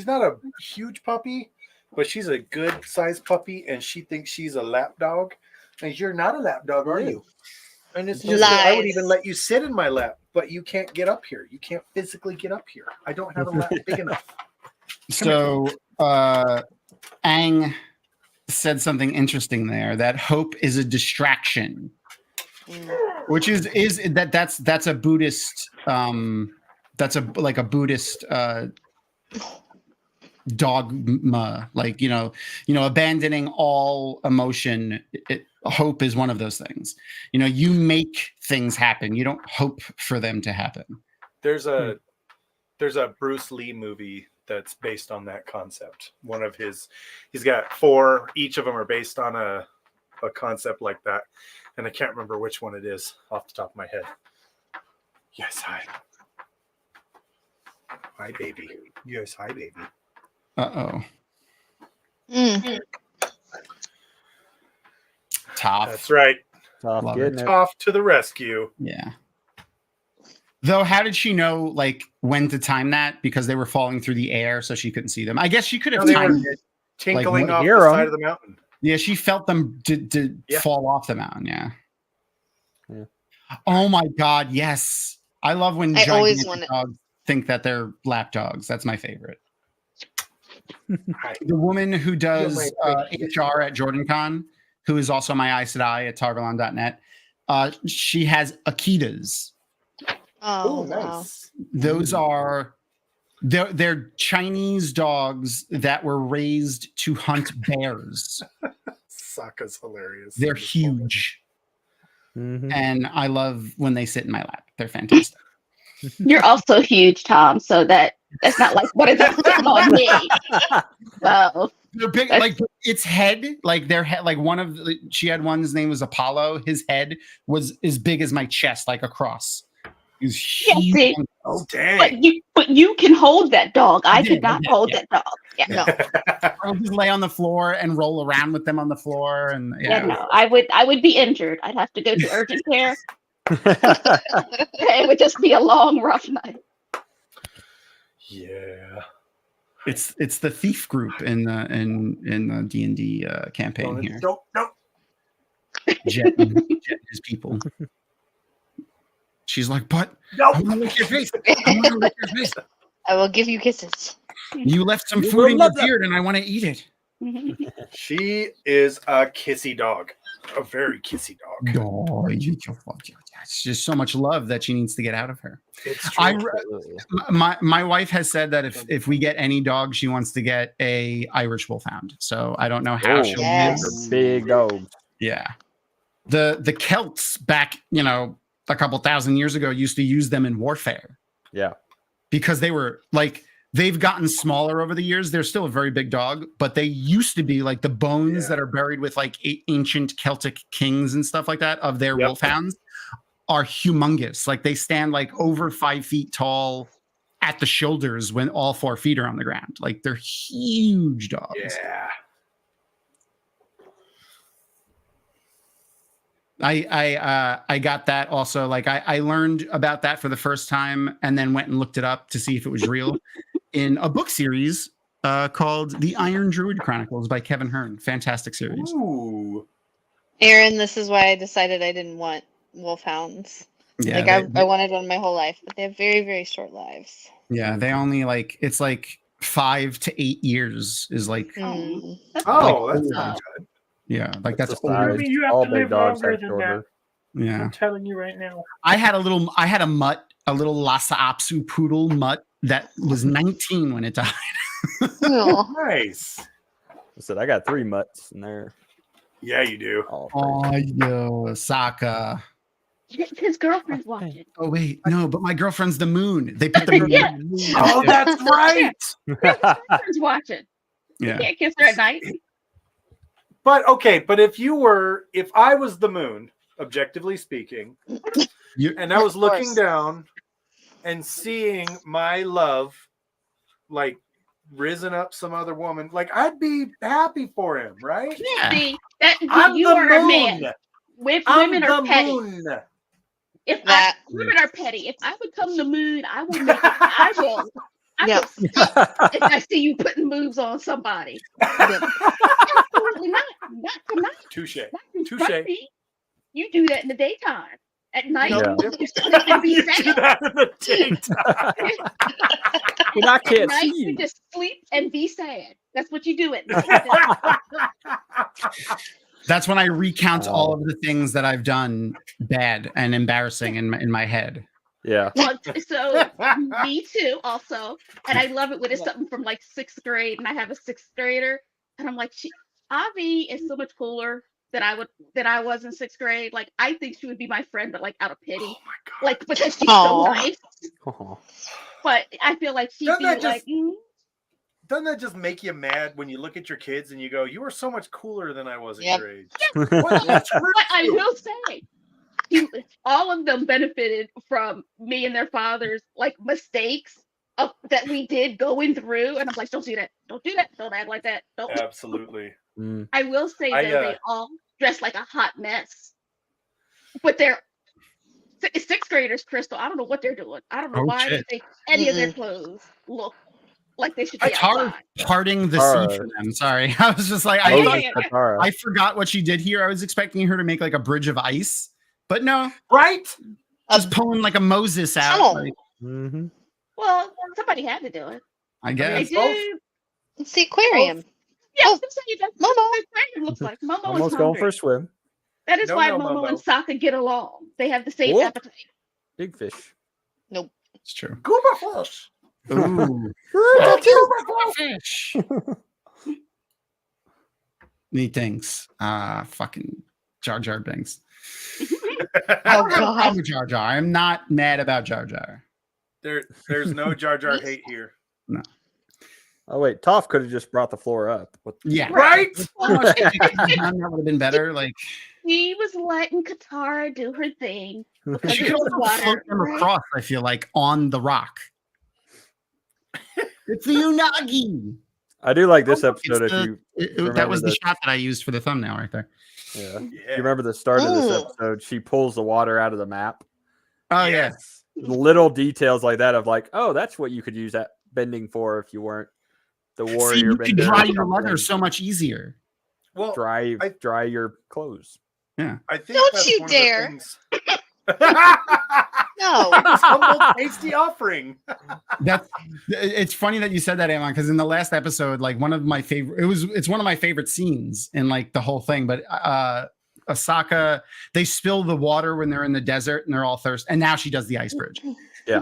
not a huge puppy, but she's a good sized puppy, and she thinks she's a lap dog. And you're not a lap dog, are you? And it's just that I would even let you sit in my lap, but you can't get up here. You can't physically get up here. I don't have a lap big enough. So Aang said something interesting there, that hope is a distraction, which is that's a Buddhist that's a Buddhist dogma, like abandoning all emotion. Hope is one of those things. You make things happen, you don't hope for them to happen. There's a Bruce Lee movie that's based on that concept. He's got 4, each of them are based on a concept like that, and I can't remember which one it is off the top of my head. Yes, hi baby. Yes, hi baby. Toph. That's right. Toph to the rescue. Yeah. Though, how did she know like when to time that? Because they were falling through the air, so she couldn't see them. I guess she could have timed it. Tinkling off the side of the mountain. Yeah, she felt them to fall off the mountain. Yeah. Oh my God! Yes, I love when gigantic dogs think that they're lap dogs. That's my favorite. The woman who does HR at JordanCon, who is also my Aes Sedai at Tarvalon.net, she has Akitas. Oh, nice. Those are they're Chinese dogs that were raised to hunt bears. Sokka's hilarious. They're huge. And I love when they sit in my lap. They're fantastic. You're also huge, Tom. So that's not like what is that on me? So they're big, like its head, like their head, like she had one. His name was Apollo. His head was as big as my chest, like across. He was huge. Oh dang! But you can hold that dog. I could not hold that dog. Yeah, no. I'll just lay on the floor and roll around with them on the floor, and no. I would be injured. I'd have to go to urgent care. It would just be a long, rough night. Yeah. It's the thief group in the D&D campaign here. Don't. Jet and his people. She's like, but no. I want to lick your face. I want to lick your face. I will give you kisses. You left some food in your beard, and I want to eat it. She is a kissy dog. A very kissy dog. Oh, it's just so much love that she needs to get out of her. It's true. My wife has said that if we get any dog, she wants to get a Irish Wolfhound. So I don't know how she'll use big dogs. Yeah. The Celts back, a couple thousand years ago used to use them in warfare. Yeah. Because they were like they've gotten smaller over the years. They're still a very big dog, but they used to be like the bones that are buried with like ancient Celtic kings and stuff like that of their wolfhounds are humongous. Like they stand like over 5 feet tall at the shoulders when all 4 feet are on the ground. Like they're huge dogs. Yeah. I got that also. Like I learned about that for the first time and then went and looked it up to see if it was real in a book series called The Iron Druid Chronicles by Kevin Hearn. Fantastic series. Ooh. Aaron, this is why I decided I didn't want wolfhounds. Yeah, Like I wanted one my whole life, but they have very, very short lives. yeah, they only like it's like 5 to 8 years is like Mm. Oh, Like, that's old. not good. yeah, like that's the older. size. I mean, you have All to big live dogs longer have than shorter. Yeah. I'm telling you right now. I had a mutt, a little Lhasa Apso poodle mutt that was 19 when it died. Oh. Nice. I said I got 3 mutts in there. Yeah, you do. All Oh, yo, Saka. His girlfriend's watching. Oh wait, no, but my girlfriend's the moon. They put the moon. Yeah. on the moon. Oh, that's right. His girlfriend's watching. You Yeah. can't kiss her at night. But okay, but if I was the moon, objectively speaking, You- and I was Of looking course. down and seeing my love like risen up some other woman, like I'd be happy for him, right? yeah. See, that I'm you the are moon. a man. I'm Women the are petty. moon. Women are petty. If I become the moon, I will make it. I will. I Yep. will stop if I see you putting moves on somebody. Absolutely not. Not tonight. Touche. Not in Touche. front of me. You do that in the daytime. At night, Yeah. you sleep and be You do sad. that in the daytime. But I At can't night, see you you. just sleep and be sad. That's what you do at night. That's when I recount all of the things that I've done bad and embarrassing in my head. Yeah. Well, so me too, also, and I love it when it's something from like 6th grade, and I have a 6th grader, and I'm like, Avi is so much cooler than I was in 6th grade. Like, I think she would be my friend, but like out of pity, Oh my god. like because she's Aw. so nice. Oh. But I feel like she'd Doesn't be that like, Doesn't that just make you mad when you look at your kids and you go, "You are so much cooler than I was at Yep. your age"? What? That's But I will say, all of them benefited from me and their fathers like mistakes that we did going through, and I'm like, don't do that, don't do that, don't act like that, don't. Absolutely. Mm. I will say I, that they all dress like a hot mess, but they're 6th graders, Crystal. I don't know what they're doing. I don't know Oh, why shit. they think any of their clothes look like they should be It's hard outside. parting the All sea right. for them. Sorry. I was just like, I Oh, thought yeah. Katara. I forgot what she did here. I was expecting her to make like a bridge of ice, but no, Right? just pulling like a Moses out. tunnel. Like, Mhm. Well, somebody had to do it. I I guess. both. do. It's the aquarium. Yeah, Oh, I'm saying that's Momo. what the aquarium looks like. Momo Almost is going hungry. for a swim. That is No, why no, Momo Momo. and Sokka get along. They have the same Whoop. appetite. Big fish. It's true. Goober fish. Ooh. Goober fish. Fish. Neat things. Fucking Jar Jar Binks. I Oh, don't have a God. problem with Jar Jar. I'm not mad about Jar Jar. There's no Jar Jar hate here. Oh wait, Toph could have just brought the floor up. What the- Yeah. Right? How much they could have done, that would have been better. Like He was letting Katara do her thing. because she it could was also water, float them right? across, I feel like, on the rock. It's the Unagi. I do like this Oh, episode. it's If the- you that remember was the the- shot that I used for the thumbnail right there. yeah, Yeah. you remember the start of this Ooh. episode, she pulls the water out of the map. Oh Yes. Little details like that of like, oh, that's what you could use that bending for if you weren't the yeah. warrior See, you could bender. dry or your leather something. so much easier. Well, dry I- dry your clothes. I think Don't that's you one of the dare. things- No. This humble, tasty offering. It's funny that you said that, Amon, because in the last episode, like one of my favorite, it's one of my favorite scenes in like the whole thing. But Asaka, they spill the water when they're in the desert and they're all thirsty, and now she does the ice bridge. Yeah.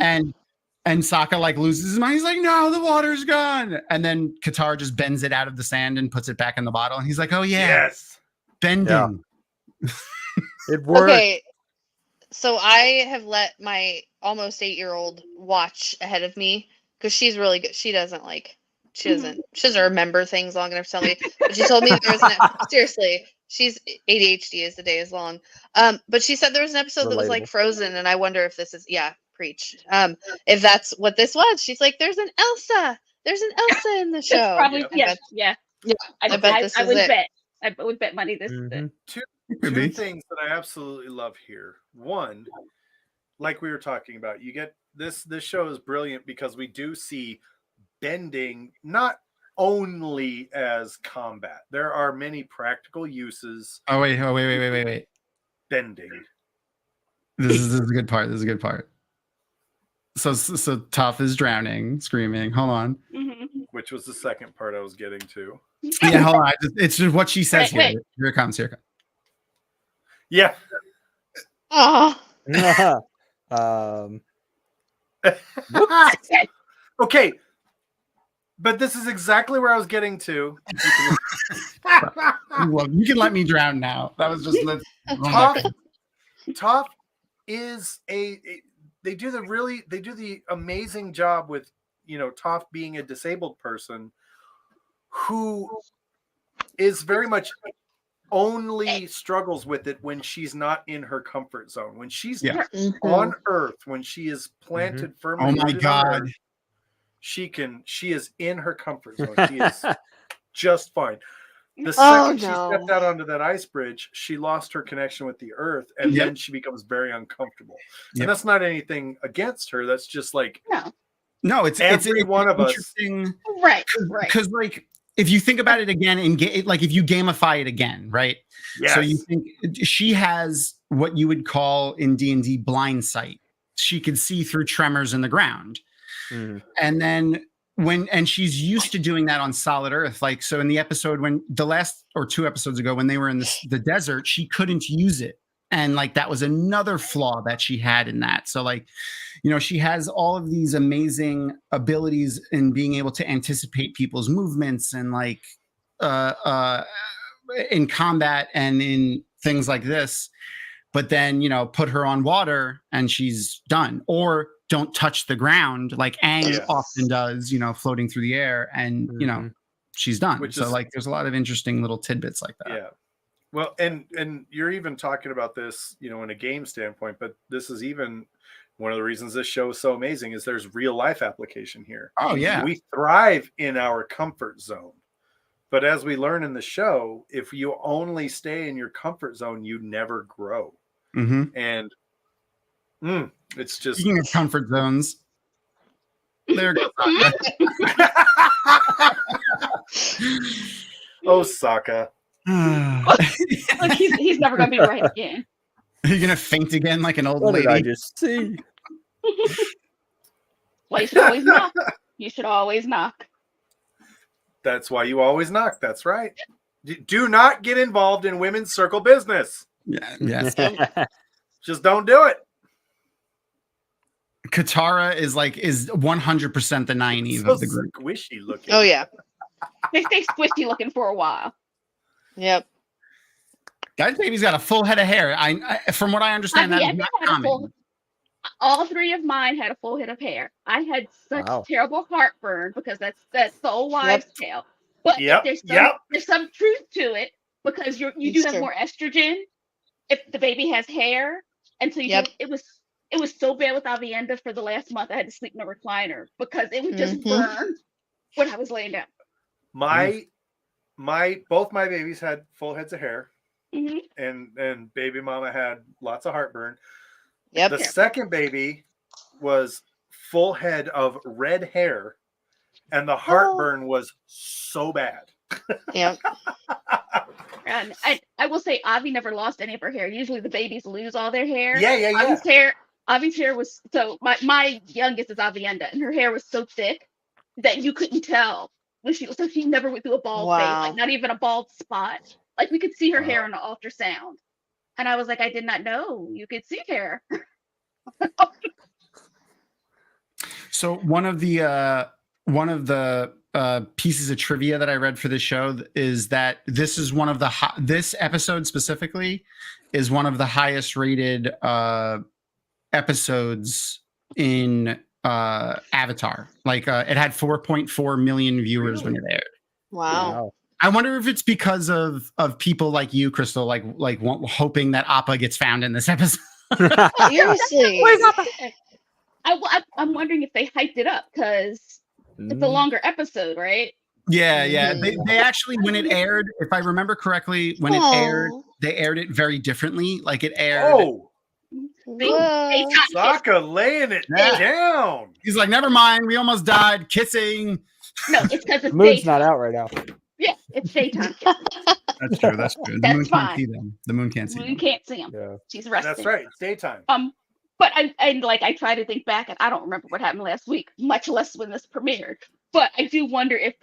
and Sokka like loses his mind. He's like, "No, the water's gone." And then Katara just bends it out of the sand and puts it back in the bottle. And he's like, "Oh yeah, Yes. bending." It worked. Okay. So I have let my almost 8-year-old watch ahead of me because she's really good. She doesn't remember things long enough to tell me. But she told me there was seriously, she's ADHD as the day is long. But she said there was an episode that was like Relatable. Frozen, and I wonder if this is preach. If that's what this was. She's like, there's an Elsa in the show. That's probably Yep. yeah. I bet this I is would it. bet. I would bet money this is it. Could Two be. things that I absolutely love here. One, like we were talking about, you get this show is brilliant because we do see bending not only as combat. There are many practical uses. Oh wait. Bending. This is a good part. So Toph is drowning, screaming. Hold on. Mhm. Which was the second part I was getting to. Yeah, hold on. It's just what she says Wait. here. Here it comes. Yeah. Oh, Okay. But this is exactly where I was getting to. You can let me drown now. That was just Toph is they do the amazing job with, Toph being a disabled person who is very much only struggles with it when she's not in her comfort zone. When she's on Earth, when she is planted firmly. Oh my rooted on God. Earth, she is in her comfort zone. She is just fine. The second she stepped out onto that ice bridge, she lost her connection with the earth, and then she becomes very uncomfortable. And that's not anything against her. That's just like no, it's every one of us. Right. Because like if you think about it again, like if you gamify it again, right? Yes. So you think she has what you would call in D&D blind sight. She could see through tremors in the ground. And then she's used to doing that on solid earth. Like, so in the episode when the last or 2 episodes ago, when they were in the desert, she couldn't use it. And like, that was another flaw that she had in that. So like, she has all of these amazing abilities in being able to anticipate people's movements and like, in combat and in things like this, but then, put her on water and she's done. Or don't touch the ground like Aang often does, floating through the air, and she's done. There's a lot of interesting little tidbits like that. Yeah. Well, and you're even talking about this, in a game standpoint, but this is even one of the reasons this show is so amazing is there's real life application here. Oh yeah. We thrive in our comfort zone. But as we learn in the show, if you only stay in your comfort zone, you never grow. And it's just speaking of comfort zones. There goes. Oh, Sokka. Like he's never gonna be right again. Are you gonna faint again like an old What lady? did I just see? Well, you should always knock. You should always knock. That's why you always knock. That's right. Do not get involved in women's circle business. Yeah. Yes. Just don't do it. Katara is 100% the Nynaeve So of the group. squishy looking. Oh yeah. They stay squishy looking for a while. Yep. That baby's got a full head of hair. I from what I understand, that is not common. All 3 of mine had a full head of hair. I had such terrible heartburn because that's the old wives' tale. But there's some truth to it because you do have more estrogen if the baby has hair, and so it was so bad with Avienda for the last month. I had to sleep in a recliner because it was just burned when I was laying down. Both my babies had full heads of hair, and baby mama had lots of heartburn. Yep. The second baby was full head of red hair, and the heartburn was so bad. Yep. And I will say Avi never lost any of her hair. Usually the babies lose all their hair. Yeah. Avi's hair was so my youngest is Avienda, and her hair was so thick that you couldn't tell when she never went through a bald face, like not even a bald spot. Like we could see her hair on the ultrasound. And I was like, I did not know you could see hair. So one of the pieces of trivia that I read for this show is that this is one of the this episode specifically is one of the highest rated episodes in Avatar. Like it had 4.4 million viewers when it aired. Wow. I wonder if it's because of people like you, Crystal, like hoping that Appa gets found in this episode. Seriously. Where's Appa? I'm wondering if they hyped it up because it's a longer episode, right? Yeah. They actually, when it aired, if I remember correctly, when it aired, they aired it very differently. Like it aired. Oh, They Sokka laying it down. He's like, never mind, we almost died kissing. No, it's because it's Moon's daytime. not out right now. Yeah, it's daytime. That's true. That's true. The That's moon fine. can't see them. The moon can't see You them. can't see him. Yeah. She's resting. That's right. It's daytime. But I try to think back, and I don't remember what happened last week, much less when this premiered. But I do wonder if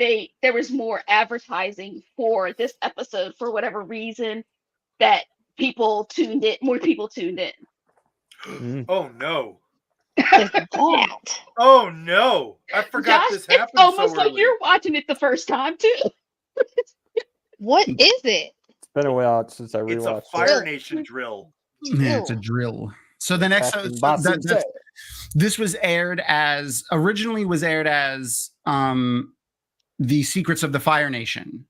there was more advertising for this episode for whatever reason that more people tuned in. Oh no. That. Oh no. I forgot Josh, this it's happened almost so like early. you're watching it the first time too. What is it? It's been a while since I It's a rewatched Fire it. Nation drill. Yeah, it's a drill. So the next Captain episode, Bossy this was originally aired as The Secrets of the Fire Nation.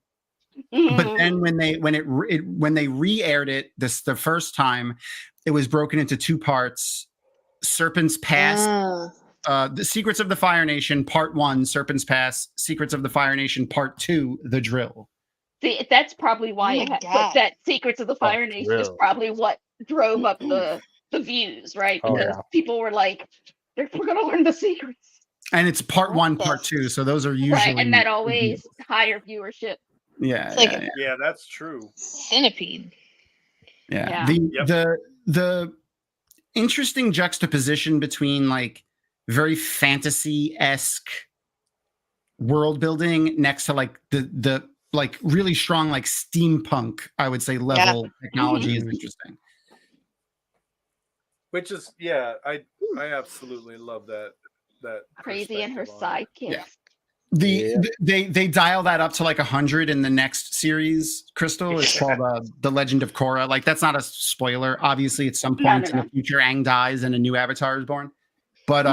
But then when they re-aired it the first time, it was broken into two parts: Serpent's Pass, The Secrets of the Fire Nation Part 1, Serpent's Pass, Secrets of the Fire Nation Part 2, The Drill. See, that's probably why that Secrets of the Fire Nation is probably what drove up the views, right? Because people were like, we're gonna learn the secrets. And it's Part 1, Part 2, so those are usually right, and that always higher viewership. Yeah, yeah, that's true. Centipede. Yeah. The interesting juxtaposition between like very fantasy-esque world building next to like the like really strong like steampunk, I would say, level technology is interesting. Which is I absolutely love that Crazy and her perspective on it. sidekicks. They dial that up to like 100 in the next series, Crystal. It's called The Legend of Korra. Like that's not a spoiler. Obviously, at some point in the future, Aang dies and a new Avatar is born. But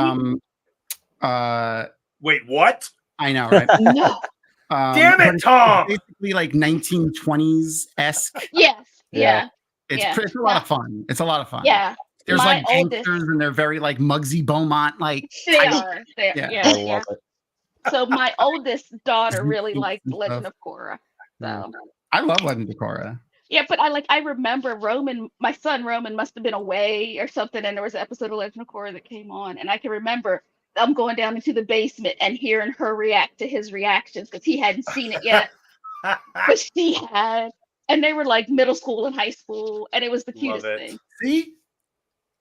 wait, what? I know, right? No. Damn it, Tom! Basically, like 1920s esque. Yes. Yeah. It's a lot of fun. It's a lot of fun. Yeah. There's My like gangsters and they're very like Muggsy Beaumont. Like they are. I love it. So my oldest daughter really liked Legend of Korra. So I love Legend of Korra. yeah, but I remember my son Roman must have been away or something, and there was an episode of Legend of Korra that came on, and I can remember I'm going down into the basement and hearing her react to his reactions because he hadn't seen it yet, but she had, and they were like middle school and high school, and it was the cutest thing. See,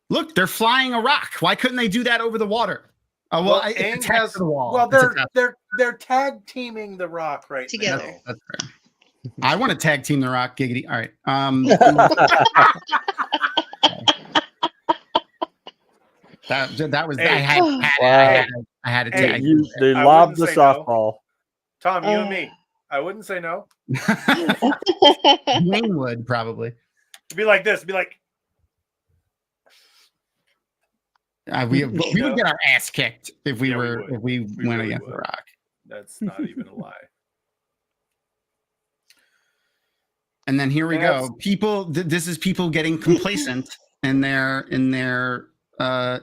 look, they're flying a rock. Why couldn't they do that over the water? Well, Aang has the wall. Well, they're tag teaming the rock right Together. now. That's fair. I want to tag team the rock, giggity. All right. That was Hey. I had to Hey, tag. They I lobbed the wouldn't say no. softball. Tom, you and me. I wouldn't say no. Wayne would probably. It'd be like this. It'd be like, We would get our ass kicked if we went really against would. the rock. that's not even a lie. And then here we go. People, this is people getting complacent in their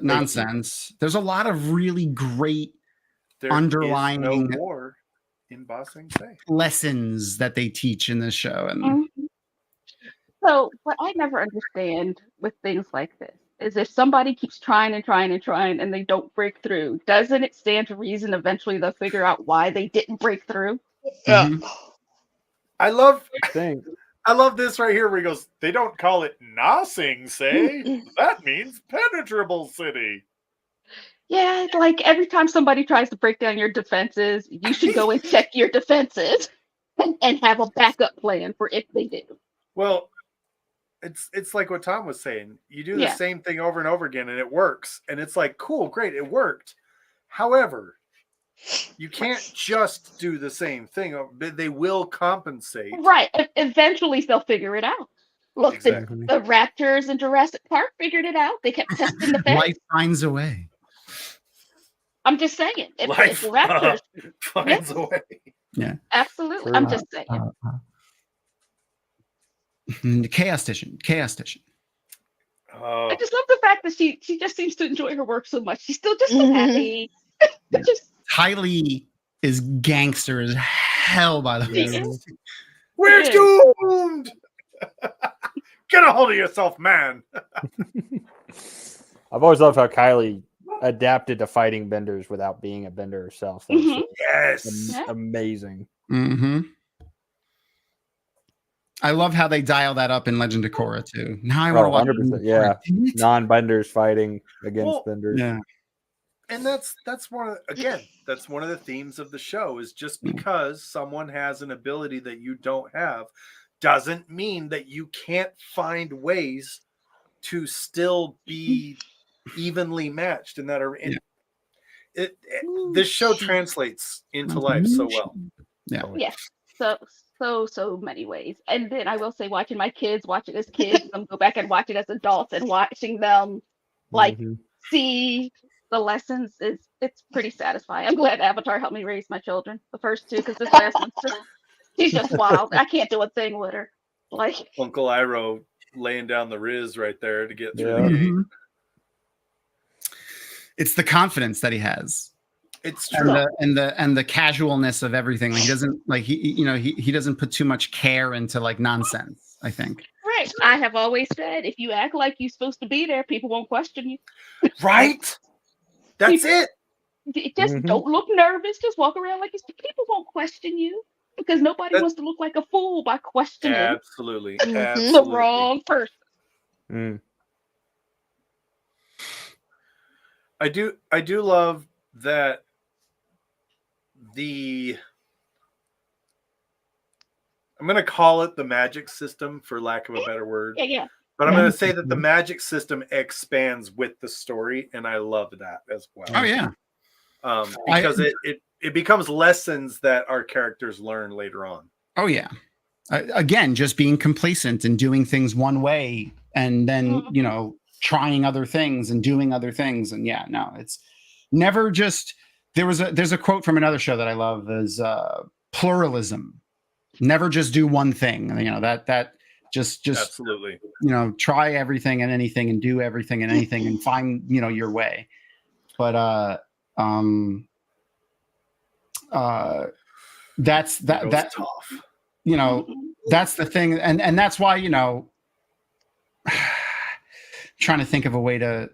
nonsense. There's a lot of really great There underlying is no war in Ba Sing Se. lessons that they teach in this show. And So what I never understand with things like this is if somebody keeps trying and they don't break through, doesn't it stand to reason eventually they'll figure out why they didn't break through? Mhm. I love Thing. this right here where he goes, they don't call it Na Sing Se. That means penetrable city. Yeah, like every time somebody tries to break down your defenses, you should go and check your defenses and have a backup plan for if they do. Well, it's like what Tom was saying. You do the same thing over and over again and it works. And it's like, cool, great, it worked. However, you can't just do the same thing. They will compensate. Right. Eventually they'll figure it out. Look, Exactly. the Raptors in Jurassic Park figured it out. They kept testing the fence. Life finds a way. I'm just saying. If Life the Raptors, finds a way. Yeah. absolutely. True. I'm just saying. Chaos Station. Oh, I just love the fact that she just seems to enjoy her work so much. She's still just so happy. Yeah. Just Kylie is gangster as hell, by the she way. is. we're Yes. doomed. Get a hold of yourself, man. I've always loved how Kylie adapted to fighting benders without being a bender herself. That's Mhm. Yes. Yeah. amazing. Mm-hmm. I love how they dial that up in Legend of Korra too. Now I want to watch 100%, yeah. Damn it. Non-benders fighting against Well, benders. Yeah. And that's one of that's one of the themes of the show is just because someone has an ability that you don't have doesn't mean that you can't find ways to still be evenly matched and that are in this show translates into life so well. Yeah. Yes. So many ways. And then I will say, watching my kids, watch it as kids, and go back and watch it as adults, and watching them like Mhm. see the lessons it's pretty satisfying. I'm glad Avatar helped me raise my children, the first two, because this last one's she's just wild. I can't do a thing with her. Like Uncle Iroh laying down the Riz right there to get through Yeah. the gate. Mhm. It's the confidence that he has. It's true. And the casualness of everything. Like he doesn't like he doesn't put too much care into like nonsense, I think. right. I have always said, if you act like you're supposed to be there, people won't question you. Right? That's it. Just Mhm. don't look nervous. Just walk around like people won't question you, because nobody wants to look like a fool by questioning Absolutely. Mhm. the Absolutely. wrong person. Mm. I do love that I'm going to call it the magic system for lack of a better word. Yeah. But I'm Yeah. going to say that the magic system expands with the story, and I love that as well. Oh yeah. Because it becomes lessons that our characters learn later on. Oh yeah. Again, just being complacent and doing things one way, and then trying other things and doing other things, and it's never just. There's a quote from another show that I love is pluralism. Never just do one thing. That just Absolutely. try everything and anything and do everything and anything and find your way. But that's tough. That's the thing, and that's why trying to think of a way to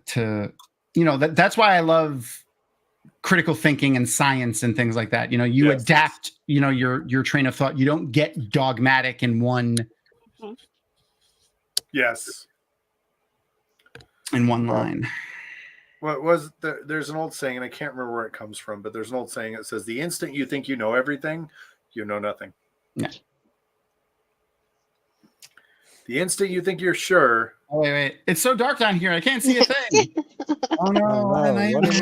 that's why I love critical thinking and science and things like that. You adapt your train of thought. You don't get dogmatic in one Yes. in one line. What was there's an old saying, and I can't remember where it comes from, but there's an old saying that says, the instant you think you know everything, you know nothing. Yeah. The instant you think you're sure. Oh, wait. It's so dark down here. I can't see a thing. Oh, no. Oh, no. I- What is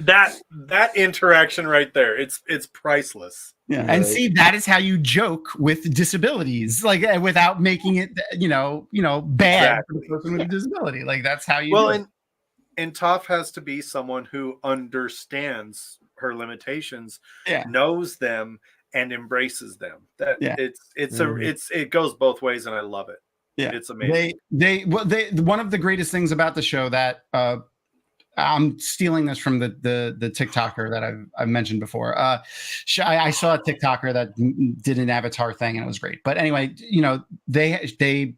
That interaction right there, it's priceless. Yeah. Right. And see, that is how you joke with disabilities, like without making it, bad for the person with a disability. Like that's how you. Well, do it. and Toph has to be someone who understands her limitations, Yeah. knows them, and embraces them. That it goes both ways, and I love it. Yeah. It's amazing. They one of the greatest things about the show that I'm stealing this from the TikToker that I've mentioned before. I saw a TikToker that did an avatar thing and it was great. But anyway, they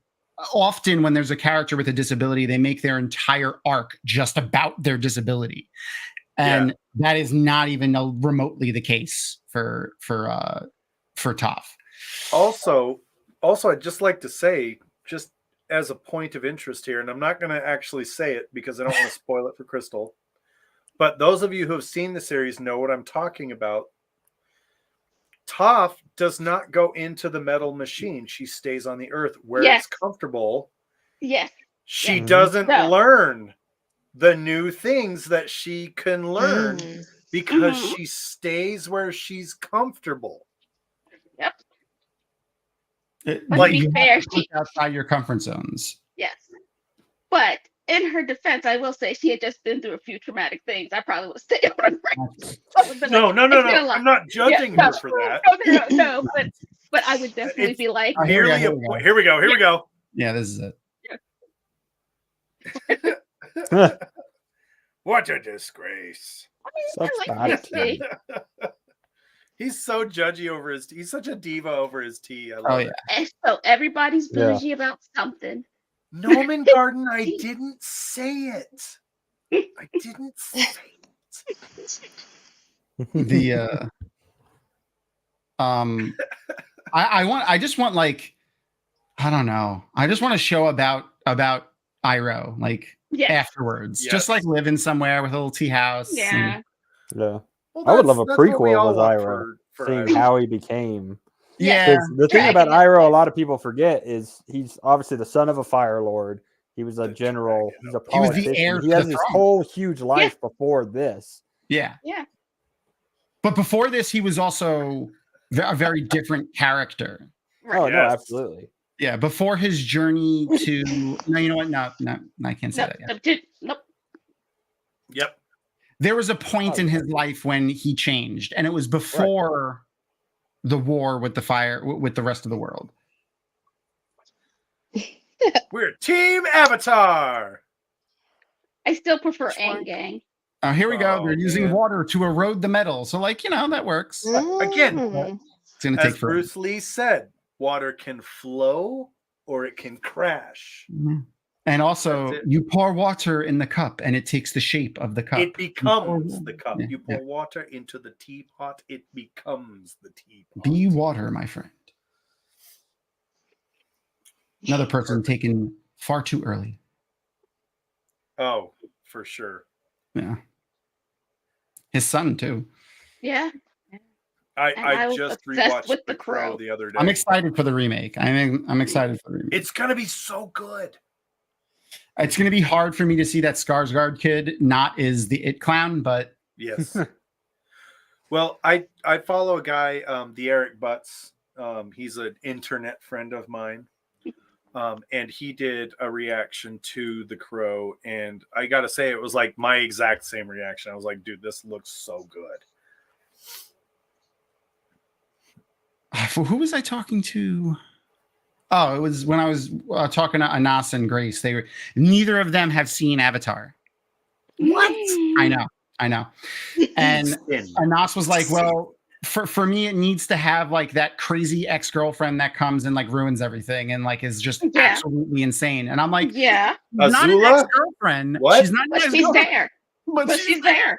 often, when there's a character with a disability, they make their entire arc just about their disability, and that is not even remotely the case for Toph. Also, I'd just like to say, just as a point of interest here, and I'm not going to actually say it because I don't want to spoil it for Crystal, but those of you who have seen the series know what I'm talking about. Toph does not go into the metal machine. She stays on the earth where it's comfortable. Yes. She doesn't learn the new things that she can learn because she stays where she's comfortable. Yep. But to be fair, outside your comfort zones. Yes. But in her defense, I will say she had just been through a few traumatic things. I probably would have stayed on her friend. No. I'm not judging her for that. No, but I would definitely be like, Here we go. Yeah, this is it. What a disgrace. I like Misty. He's so judgy over he's such a diva over his tea. I love Oh it. yeah. And so everybody's bougie about something. Norman Garden, I didn't say it. I didn't say it. The I just want like, I don't know. I just want a show about Iroh, like afterwards. Yes. Just like living somewhere with a little tea house. Yeah. Yeah. Well, I would love a that's what we all prequel with want Iroh, for seeing Iroh. how he became. Yeah. 'Cause the thing about Iroh, a lot of people forget, is he's obviously the son of a Fire Lord. He was a general. He's a He was the politician. heir He to has the this throne. whole huge life before this. Yeah. Yeah. But before this, he was also a very different character. Right. Oh no, Yes. absolutely. Yeah. Before his journey to no, you know what? No, I can't say that yet. Nope. Yep. There was a point in his life when he changed, and it was before the war with the rest of the world. We're Team Avatar. I still prefer Which one? Aang. Here we go. Oh, They're using man. water to erode the metal. So, like, that works. Again, It's going to take as forever. Bruce Lee said, water can flow or it can crash. Mhm. And also, That's it. you pour water in the cup, and it takes the shape of the cup. It becomes the cup. Yeah, You pour water into the teapot, it becomes the teapot. Be water, my friend. Another person taken far too early. Oh, for sure. Yeah. His son, too. Yeah. I I was just obsessed rewatched with The The Crow Crow. the other day. I'm excited for the remake. I'm excited for the remake. It's gonna be so good. It's going to be hard for me to see that Skarsgård kid not is the It Clown, but Yes. Well, I follow a guy, the Eric Butts. He's an internet friend of mine. And he did a reaction to The Crow, and I gotta say, it was like my exact same reaction. I was like, dude, this looks so good. who was I talking to? Oh, it was when I was talking to Anas and Grace. Neither of them have seen Avatar. What? I know. And Spin. Anas was like, well, for me, it needs to have like that crazy ex-girlfriend that comes and like ruins everything and like is just absolutely insane. And I'm like, Yeah. not an Azula? ex-girlfriend. What? She's not an But she's ex-girlfriend, there. but She's there.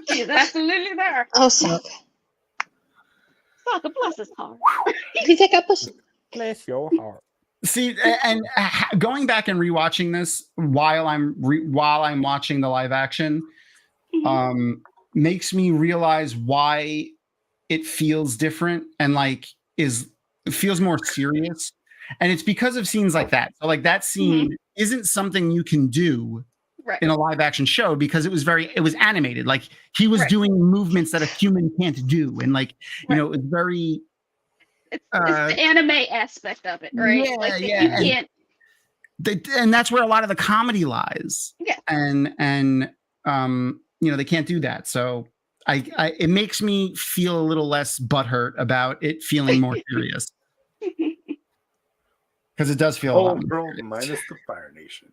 She's absolutely there. Oh, so Sokka, bless his heart. you take up a Bless your heart. See, and going back and rewatching this while I'm watching the live action, makes me realize why it feels different and like it feels more serious, and it's because of scenes like that. So like that scene isn't something you can do in a live action show because it was animated. Like he was doing movements that a human can't do, and like it was very. It's the anime aspect of it, right? Yeah, like yeah. You can't. And that's where a lot of the comedy lies. Yeah. And they can't do that. So it makes me feel a little less butthurt about it feeling more serious. Because it does feel a lot more serious. Minus the Fire Nation.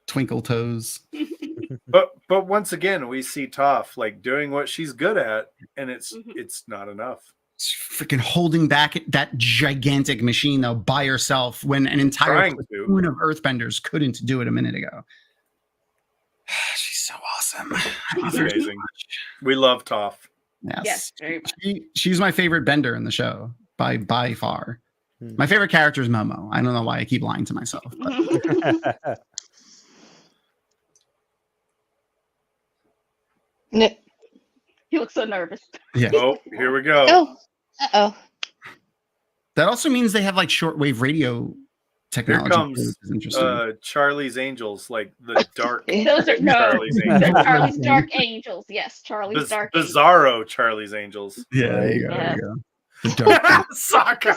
Twinkle toes. But once again, we see Toph like doing what she's good at, and it's not enough. Freaking holding back that gigantic machine though by herself when an entire platoon of Earthbenders couldn't do it a minute ago. She's so awesome. She's amazing. We love Toph. Yes, very much. She's my favorite bender in the show by far. My favorite character is Momo. I don't know why I keep lying to myself. But. He looks so nervous. Yeah. Oh, here we go. Oh, uh-oh. That also means they have like shortwave radio technology. Here comes which is interesting. Charlie's Angels, like the dark. Those are Charlie's those are Angels. Charlie's Dark Angels. Yes, Charlie's Dark Angels. Bizarro Charlie's Angels. Yeah, there you go. Yeah. There you go. The dark. Sokka.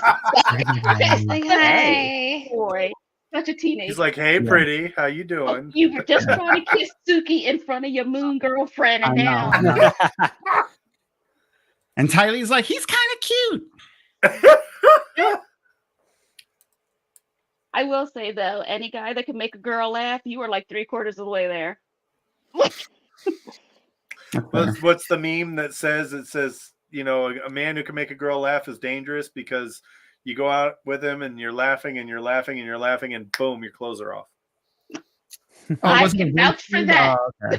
Hey. Boy. such a teenager. He's like, "Hey, Yeah. pretty, how you Oh, doing?" you were just trying to kiss Suki in front of your moon girlfriend, and now I know. And Tylee's like, he's kind of cute. I will say though, any guy that can make a girl laugh, you are like 3/4 of the way there. What's the meme that says? It says, you know, a man who can make a girl laugh is dangerous because you go out with him and you're laughing and you're laughing and you're laughing and boom, your clothes are off. I was it a can voice vouch for feed? that. Oh, okay.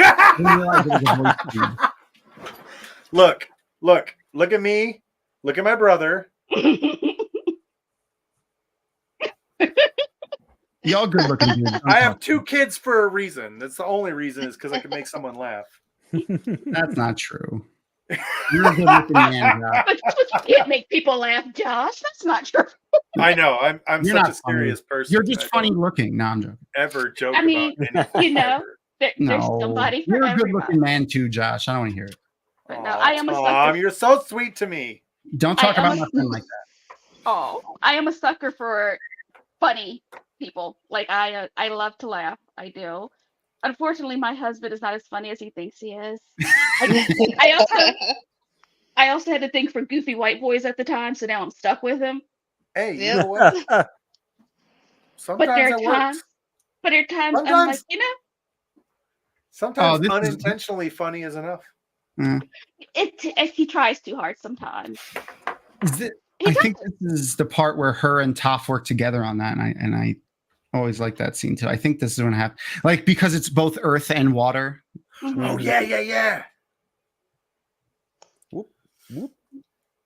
I didn't realize it was a voice feed. Look at me. Look at my brother. Y'all good looking dudes. I have 2 kids for a reason. That's the only reason is because I can make someone laugh. That's not true. You're a good looking man, Josh. But you can't make people laugh, Josh. That's not true. I know. I'm You're such not a serious person. You're just I funny don't looking. No, I'm joking. ever joke I mean, about anything. you know, ever. there's No, somebody for you're a good everybody. looking man too, Josh. I don't want to hear it. But no, Aw, I am a Tom, sucker. you're so sweet to me. Don't talk I about am my a- friend like that. Oh, I am a sucker for funny people. Like I love to laugh. I do. Unfortunately, my husband is not as funny as he thinks he is. I also had to think for goofy white boys at the time, so now I'm stuck with him. Hey, you Yep. know what? But Sometimes there it are works. times. But there are times I'm like, Sometimes- you know, Sometimes this is- unintentionally funny is enough. he tries too hard sometimes. He I think this is the part where her and Toph work together on that, and I always like that scene too. I think this is when it happens, like because it's both earth and water. Mhm. Oh yeah. Whoop, whoop.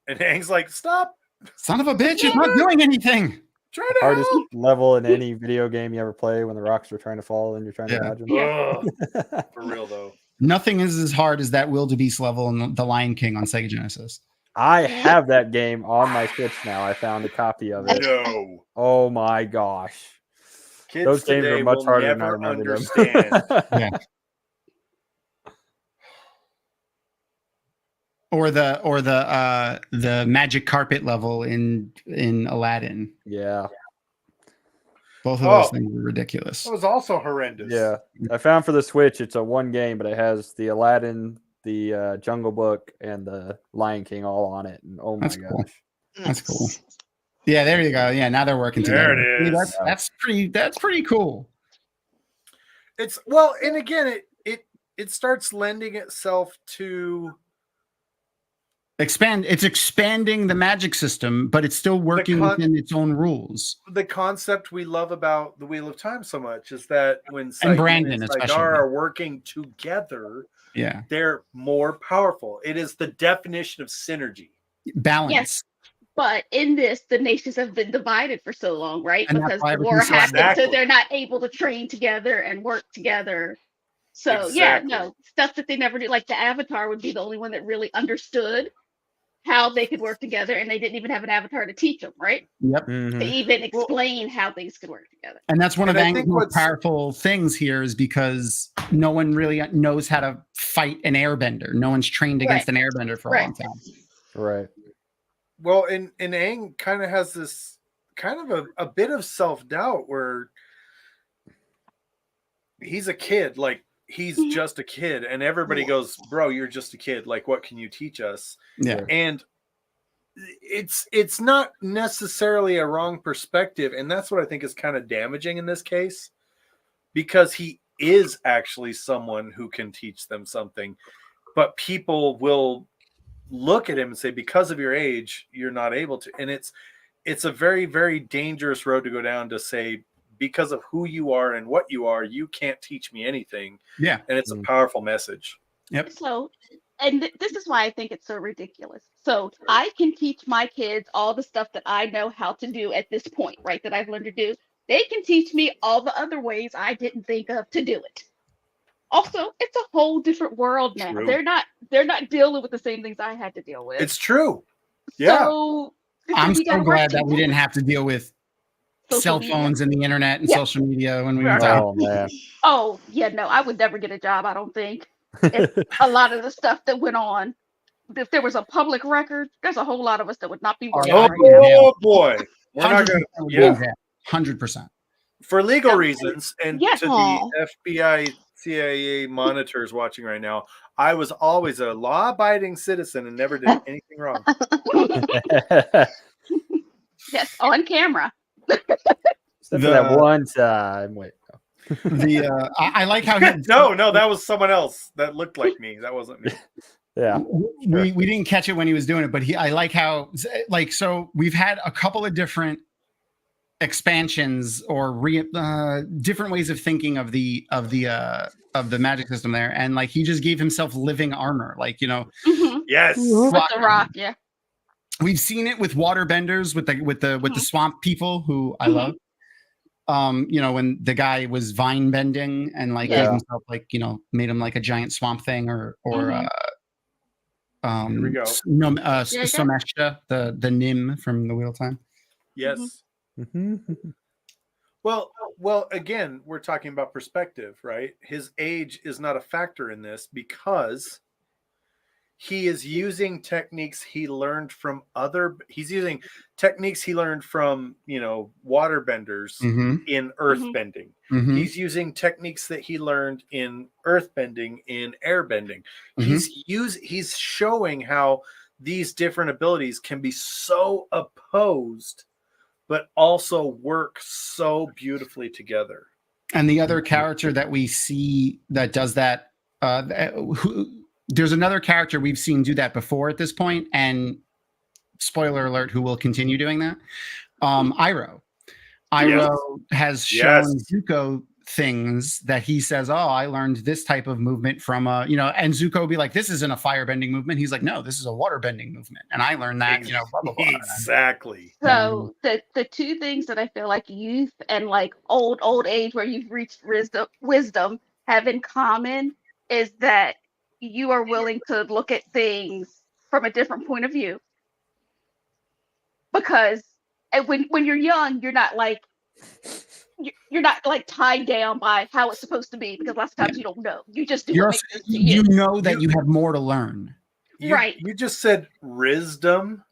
And Aang's like, "Stop! Son of a bitch, he's not doing anything. Try to Hardest help!" level in any video game you ever play when the rocks are trying to fall and you're trying Yeah. to dodge them. Yeah. Ugh, for real though. Nothing is as hard as that wildebeest level in The Lion King on Sega Genesis. I have that game on my Switch now. I found a copy of it. No. Oh my gosh. Kids Those games today are much will harder than I never remember understand. them. Yeah. Or the magic carpet level in Aladdin. Yeah. Both of those Oh. things were ridiculous. That was also horrendous. Yeah. I found for the Switch, it's a one game, but it has the Aladdin, the Jungle Book, and the Lion King all on it. And oh my That's cool. gosh. That's cool. Yeah, there you go. Yeah, now they're working There together. it See, is. that's pretty cool. It's well, and again, it starts lending itself to It's expanding the magic system, but it's still working within its own rules. the concept we love about the Wheel of Time so much is that when And Brandon and especially. Sagar are working together, Yeah. they're more powerful. It is the definition of synergy. Balance. Yes. But in this, the nations have been divided for so long, right? And that's Because why the war everything's so happened, so Exactly. they're not able to train together and work together. So Exactly. yeah, no, stuff that they never did. Like the Avatar would be the only one that really understood how they could work together, and they didn't even have an Avatar to teach them, right? Yep. Mhm. To even explain how things could work together. And that's one of And I Aang's think most what's- powerful things here is because no one really knows how to fight an airbender. No one's trained against an airbender for a long time. Right. Well, and Aang kind of has this kind of a bit of self-doubt where he's a kid, like he's Mhm. just a kid, and everybody goes, "Bro, you're just a kid. Like, what can you teach us?" Yeah. And it's not necessarily a wrong perspective, and that's what I think is kind of damaging in this case, because he is actually someone who can teach them something, but people will look at him and say, because of your age, you're not able to. And it's a very, very dangerous road to go down to say, because of who you are and what you are, you can't teach me anything. Yeah. And it's a powerful message. Yep. So, and this is why I think it's so ridiculous. So I can teach my kids all the stuff that I know how to do at this point, right? That I've learned to do. They can teach me all the other ways I didn't think of to do it. Also, it's a whole different world now. True. They're not dealing with the same things I had to deal with. It's true. Yeah. So I'm we gotta so work glad that we together. didn't have to deal with Social cell media. phones and the internet and Yeah. social media when we were Right. down. Oh man. Oh, yeah, no, I would never get a job, I don't think. If a lot of the stuff that went on, if there was a public record, there's a whole lot of us that would not be working yeah. right now. Oh boy. We're not 100% gonna would be yeah. in jail. 100%. For legal So- reasons, and Yes. to Aw. the FBI, CIA monitors watching right now, I was always a law-abiding citizen and never did anything wrong. Yes, on camera. Except for that one time. Wait. I like how he No, that was someone else that looked like me. That wasn't me. Yeah. we didn't catch it when he was doing it, but I like how so we've had a couple of different expansions or different ways of thinking of the magic system there, and like he just gave himself living armor, like Mhm. Yes. With the rock, yeah. we've seen it with waterbenders with the swamp people who I Mhm. love. When the guy was vine bending and like Yeah. gave himself like made him like a giant swamp thing or Mhm. Here we go. Someshta, the Nim from the Wheel of Time. Yes. Mhm. Well, again, we're talking about perspective, right? His age is not a factor in this because he is using techniques he learned from he's using techniques he learned from, waterbenders in earthbending. He's using techniques that he learned in earthbending, in airbending. He's showing how these different abilities can be so opposed, but also work so beautifully together. And the other character that we see that does that, there's another character we've seen do that before at this point, and spoiler alert, who will continue doing that. Iroh has shown Zuko things that he says, I learned this type of movement from and Zuko will be like, this isn't a firebending movement. He's like, no, this is a waterbending movement, and I learned that, blah, blah, blah. Exactly. So the two things that I feel like youth and like old age where you've reached wisdom have in common is that you are willing to look at things from a different point of view. Because when you're young, you're not like tied down by how it's supposed to be, because lots of times you don't know. You just do what makes sense to you. You know that you have more to learn. Right. You just said wisdom.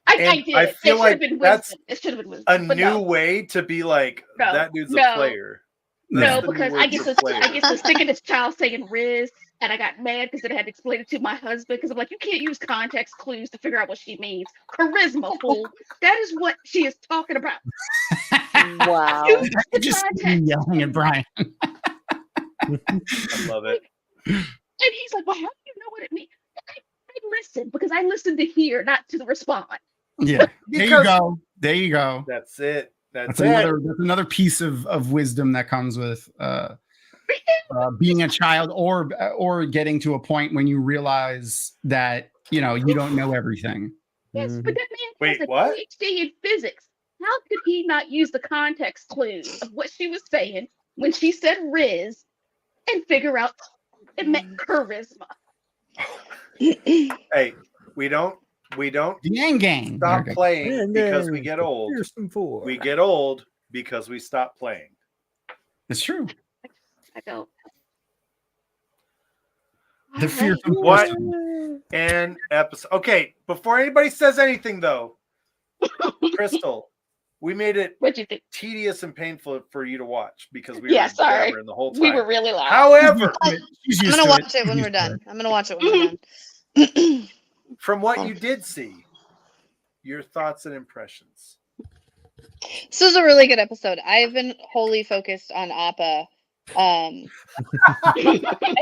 I did. I feel like that's it should have been wisdom. a but new no. way to be like, No. that dude's No. a player. No, That's the new because word I get for to player. stick in this child saying Riz, and I got mad because then I had to explain it to my husband, because I'm like, you can't use context clues to figure out what she means. Charisma, fool. That is what she is talking about. Wow. Use the Just context. yelling at Brian. I love it. And he's like, well, how do you know what it means? I listen, because I listen to hear, not to respond. Yeah. Because- There you go. That's it. That's another piece of wisdom that comes with being a child or getting to a point when you realize that you don't know everything. Yes, but that man has Wait, a what? PhD in physics. How could he not use the context clues of what she was saying when she said Riz and figure out it meant charisma? Hey, we don't Yang gang. stop playing because we get old. Here's some four. We get old because we stop playing. It's true. I don't. The fearsome What? force. And episode. Okay, before anybody says anything though, Crystal, we made it What'd you think? tedious and painful for you to watch because we Yeah, were sorry. jabbering the whole time. We were really loud. However, I'm gonna watch it when we're done. I'm gonna watch it when we're done. from what you did see, your thoughts and impressions. This was a really good episode. I've been wholly focused on Appa. I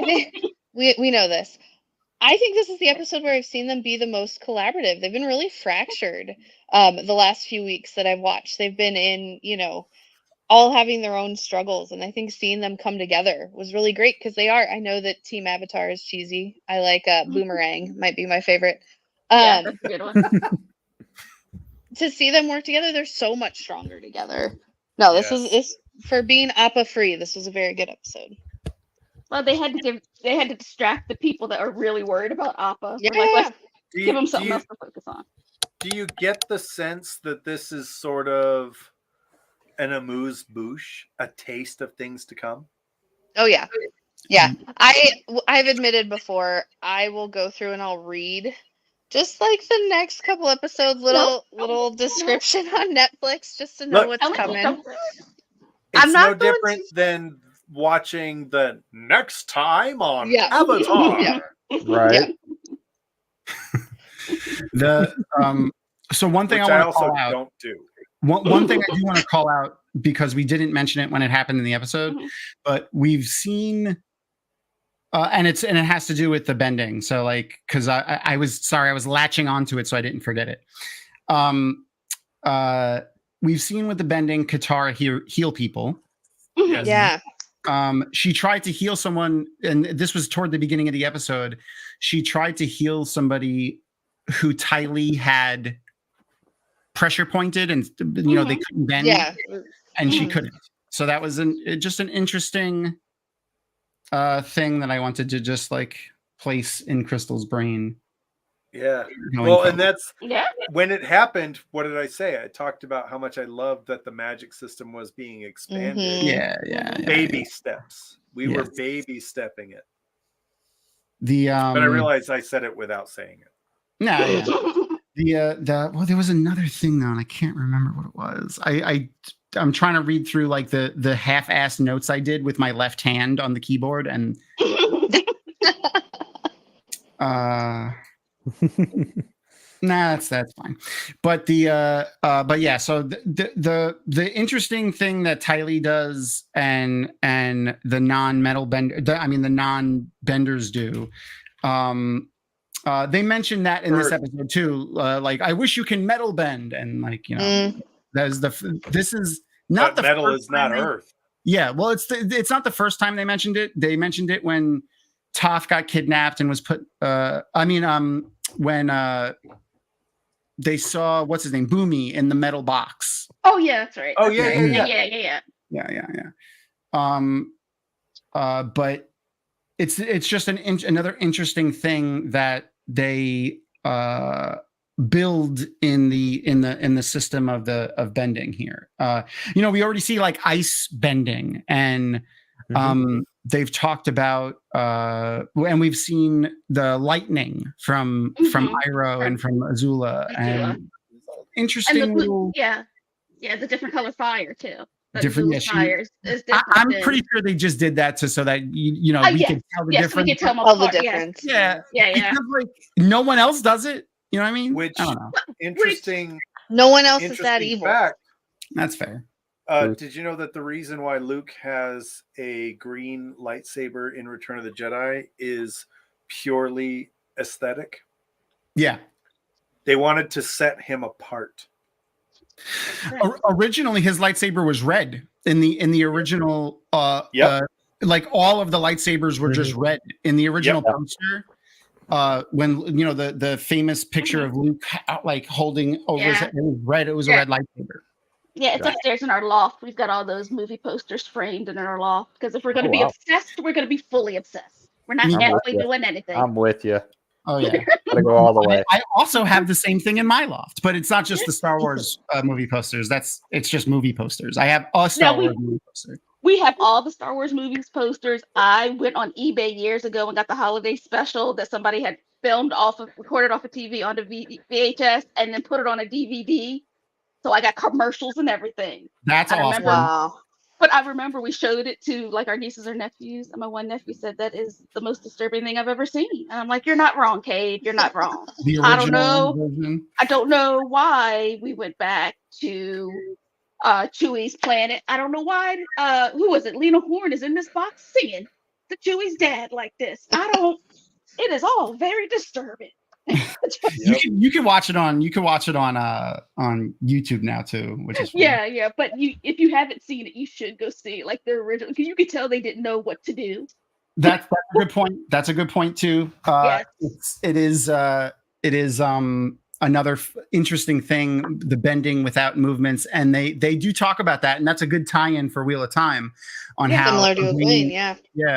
think we know this. I think this is the episode where I've seen them be the most collaborative. They've been really fractured the last few weeks that I've watched. They've been in, all having their own struggles. And I think seeing them come together was really great because they are. I know that Team Avatar is cheesy. I like Boomerang, might be my favorite. Yeah, that's a good one. To see them work together, they're so much stronger together. No, this for being Appa free, this was a very good episode. Well, they had to distract the people that are really worried about Appa. Yeah. Like, let's Do give them you, something else to focus on. do you get the sense that this is sort of an amuse-bouche, a taste of things to come? Oh yeah. I've admitted before, I will go through and I'll read just like the next couple episodes, little description on Netflix just to know Look, what's coming. It's I'm no not going different than watching the next time on Yeah. Avatar. Yeah. Right. So one thing Which I I want to also call out. don't do. One thing I do want to call out, because we didn't mention it when it happened in the episode, Mhm. but we've seen, and it has to do with the bending. So like, because I was latching onto it, so I didn't forget it. We've seen with the bending Katara heal people. Mhm. Yeah. She tried to heal someone, and this was toward the beginning of the episode. She tried to heal somebody who Ty Lee had pressure pointed, and they couldn't bend, Yeah. and she Mhm. couldn't. So that was just an interesting thing that I wanted to just like place in Crystal's brain. Yeah. going Well, forward. and that's Yeah. when it happened. What did I say? I talked about how much I loved that the magic system was being expanded. Mhm. yeah, Baby steps. We were Yes. baby stepping it. The But I realized I said it without saying it. no, yeah. There was another thing though, and I can't remember what it was. I'm trying to read through like the half-assed notes I did with my left hand on the keyboard, and that's fine. But but yeah, so the interesting thing that Ty Lee does and the non-metal bender, the non-benders do, they mentioned that in this episode too. Like, I wish you can metal bend, and like, this is not But the metal first is not time earth. Yeah, well, it's not the first time they mentioned it. They mentioned it when Toph got kidnapped and was put. When they saw what's his name, Boomy, in the metal box. Oh yeah, that's right. Oh, That's yeah, right. yeah. But it's just another interesting thing that they build in the system of bending here. We already see like ice bending, and they've talked about and we've seen the lightning from Iroh and from Azula, and interesting And little the different color fire too. different fires is different. I'm pretty sure they just did that so that we could tell the difference. We could tell them All the apart. difference. Yeah. Because like no one else does it. You know what I mean? Which I don't know. interesting. No one else is that interesting evil. fact. That's fair. Did you know that the reason why Luke has a green lightsaber in Return of the Jedi is purely aesthetic? Yeah. They wanted to set him apart. Originally, his lightsaber was red in the original. Like all of the lightsabers were just red in the original poster. When the famous picture of Luke like holding over his head, it was red. It was a red lightsaber. Yeah, it's upstairs in our loft. We've got all those movie posters framed in our loft, because if we're going to be obsessed, we're going to be fully obsessed. We're not halfway doing anything. I'm with you. Oh yeah, gotta go all the way. I also have the same thing in my loft, but it's not just the Star Wars movie posters. It's just movie posters. I have a Star Wars movie poster. We have all the Star Wars movies posters. I went on eBay years ago and got the holiday special that somebody had recorded off a TV onto VHS, and then put it on a DVD. So I got commercials and everything. That's awesome. Wow. But I remember we showed it to like our nieces or nephews, and my one nephew said that is the most disturbing thing I've ever seen. And I'm like, you're not wrong, Cade. You're not wrong. The original I don't know. version. I don't know why we went back to Chewie's planet. I don't know why. Who was it? Lena Horne is in this box singing to Chewie's dad like this. It is all very disturbing. You can watch it on YouTube now too, which is fun. Yeah. But if you haven't seen it, you should go see it, like the original, because you could tell they didn't know what to do. That's a good point. That's a good point too. Yes. It is another interesting thing, the bending without movements, and they do talk about that, and that's a good tie-in for Wheel of Time on how similar to Egwene, yeah.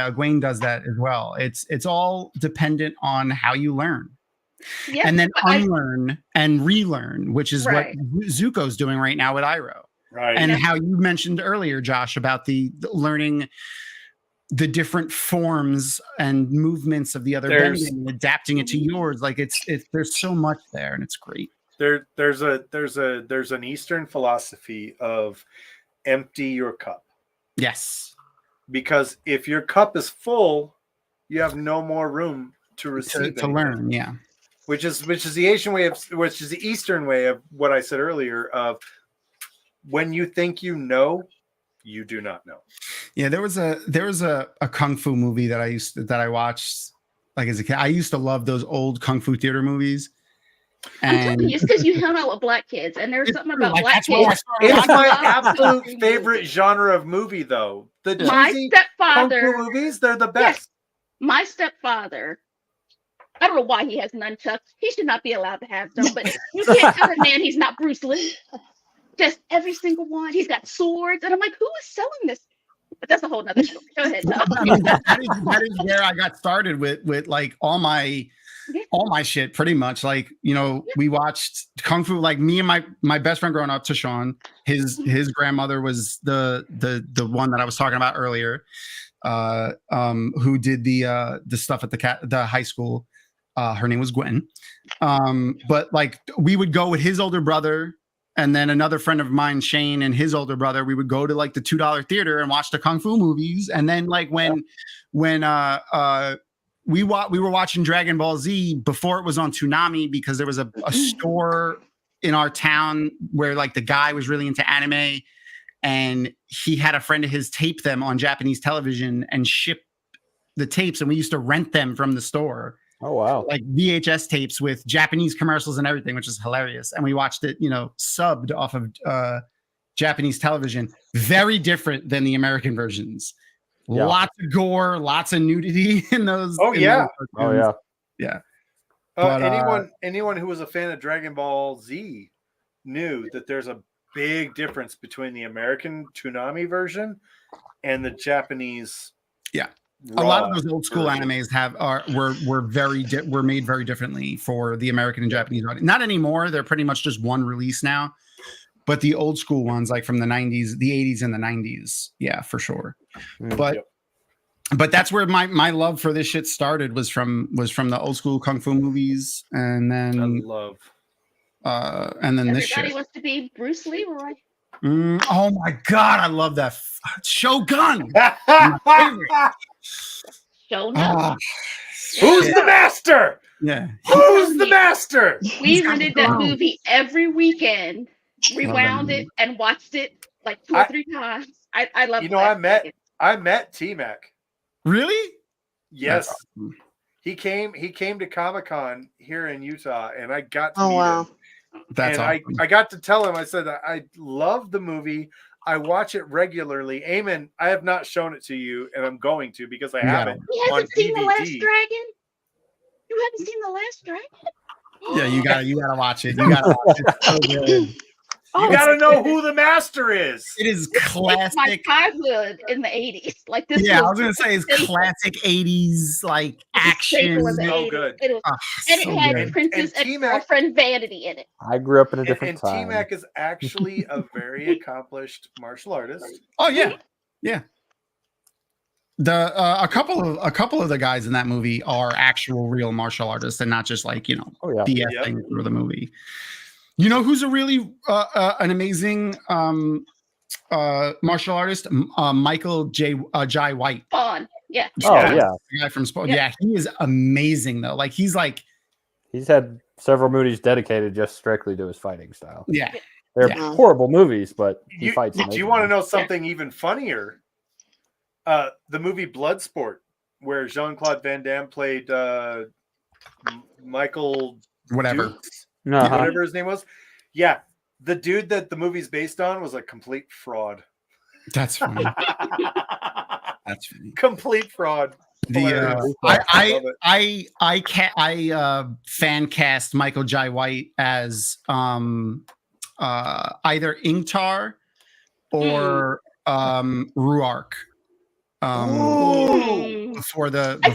Egwene does that as well. It's all dependent on how you learn. Yeah, and then unlearn and relearn, which is Right. what Zuko's doing right now with Iroh. Right. And how you mentioned earlier, Josh, about the learning the different forms and movements of the other bending and adapting it to yours. Like it's there's so much there, and it's great. There's an Eastern philosophy of empty your cup. Yes. Because if your cup is full, you have no more room to receive To learn. Yeah. which is the Asian way of, which is the Eastern way of what I said earlier of when you think you know, you do not know. Yeah, there was a kung fu movie that I watched like as a kid. I used to love those old kung fu theater movies. I'm telling you, it's because you hung out with black kids, and there's something about like, black that's why I kids. started It's watching my Wow. absolute For you. favorite genre of movie, though. The My cheesy kung stepfather, fu movies, they're the Yes. best. my stepfather. I don't know why he has nunchucks. He should not be allowed to have them, but you can't tell a man he's not Bruce Lee. Just every single one. He's got swords, and I'm like, who is selling this? But that's a whole nother story. Go ahead, Tom. I mean, that is where I got started with like all my shit pretty much. Like, you know, we watched kung fu, like me and my best friend growing up, Tashawn, his grandmother was the one that I was talking about earlier, who did the stuff at the high school. Her name was Gwen. But like we would go with his older brother and then another friend of mine, Shane, and his older brother. We would go to like the $2 theater and watch the kung fu movies. And then like when we were watching Dragon Ball Z before it was on Toonami, because there was a store in our town where like the guy was really into anime, and he had a friend of his tape them on Japanese television and ship the tapes, and we used to rent them from the store. Oh wow! Like VHS tapes with Japanese commercials and everything, which is hilarious. And we watched it, you know, subbed off of Japanese television. Very different than the American versions. Yeah. Lots of gore, lots of nudity in those. Oh, in yeah. those Oh yeah. yeah. But, Anyone who was a fan of Dragon Ball Z knew that there's a big difference between the American Toonami version and the Japanese. Yeah. A lot of raw those old school version. animes were made very differently for the American and Japanese audience. Not anymore. They're pretty much just one release now. But the old school ones, like from the 90s, the 80s and the 90s, yeah, for sure. But that's where my love for this shit started, was from the old school kung fu movies, and then this Everybody shit. wants to be Bruce Lee, right? Oh my god, I love that Shogun. Show no. Ah, Who's the master? yeah. Who's the master? We rented that movie every weekend, rewound it, and watched it like 2 or 3 times. I love. You know, I met T-Mac. Really? Yes. That's awesome. He came to Comic-Con here in Utah, and I got to Oh, meet wow. him. That's And awesome. I got to tell him, I said, I love the movie. I watch it regularly. Eamon, I have not shown it to you, and I'm going to, because I haven't. He on hasn't seen The Last DVD. Dragon. You haven't seen The Last Dragon? Yeah, you gotta watch it. You gotta watch it. It's so good. You got to know who the master is. It is It's my classic. childhood in the 80s. Like this. Yeah, I was was gonna say it's staple. classic 80s like action. Staple of the So 80s. good. It was, Ah, and so it had good. Princess And and T-Mac- Girlfriend Vanity in it. I grew up in a And different time. T-Mac is actually a very accomplished martial artist. Oh yeah. The a couple of the guys in that movie are actual real martial artists, and not just like, you know, Oh yeah. BS Yep. thing for the movie. You know who's a really an amazing martial artist? Michael Jai White. Fun. Yeah. Oh Yeah. yeah. The guy from Sport. Yeah. Yeah, he is amazing though. Like he's like, He's had several movies dedicated just strictly to his fighting style. yeah. They're Yeah. horrible movies, but he fights. Do you want to know something even funnier? The movie Bloodsport, where Jean-Claude Van Damme played Michael Whatever. Dukes, No. whatever his name was. Yeah, the dude that the movie's based on was a complete fraud. That's funny. That's funny. Complete fraud. Hilarious. I fan cast Michael Jai White as either Ingtar or Ruark. Before the I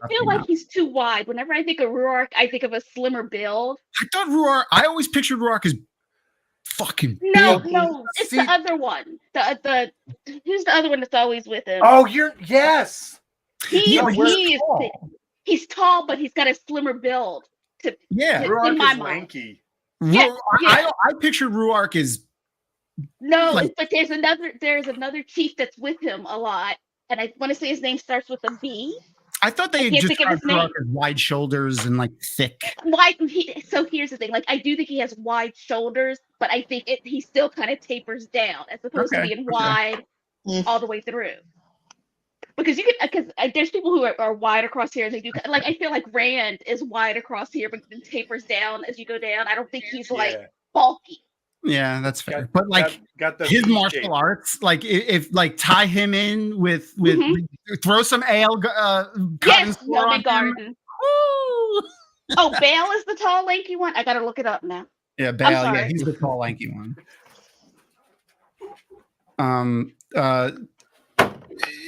feel like he's too wide. Whenever I think of Ruark, I think of a slimmer build. I thought Ruark. I always pictured Ruark as fucking No, big. it's See- the other one. The who's the other one that's always with him? Oh, yes. Yeah, but He's tall, but he's got a slimmer build. Yeah, In Ruark my is mind. lanky. Yeah, I pictured Ruark as No, Like- but there's another chief that's with him a lot, and I want to say his name starts with a B. I thought they I can't just think of his described as wide shoulders and like thick. So here's the thing. Like, I do think he has wide shoulders, but I think he still kind of tapers down as opposed to being wide all the way through. Because there's people who are wide across here, and they do like, I feel like Rand is wide across here, but then tapers down as you go down. I don't think he's like bulky. Yeah, that's fair. But like got the his V martial shape. arts, like if like tie him in with throw some ale Yes, on him. Garden. Woo! Oh, Bale is the tall, lanky one. I gotta look it up now. Yeah, Bale. sorry. Yeah, he's the tall, lanky one.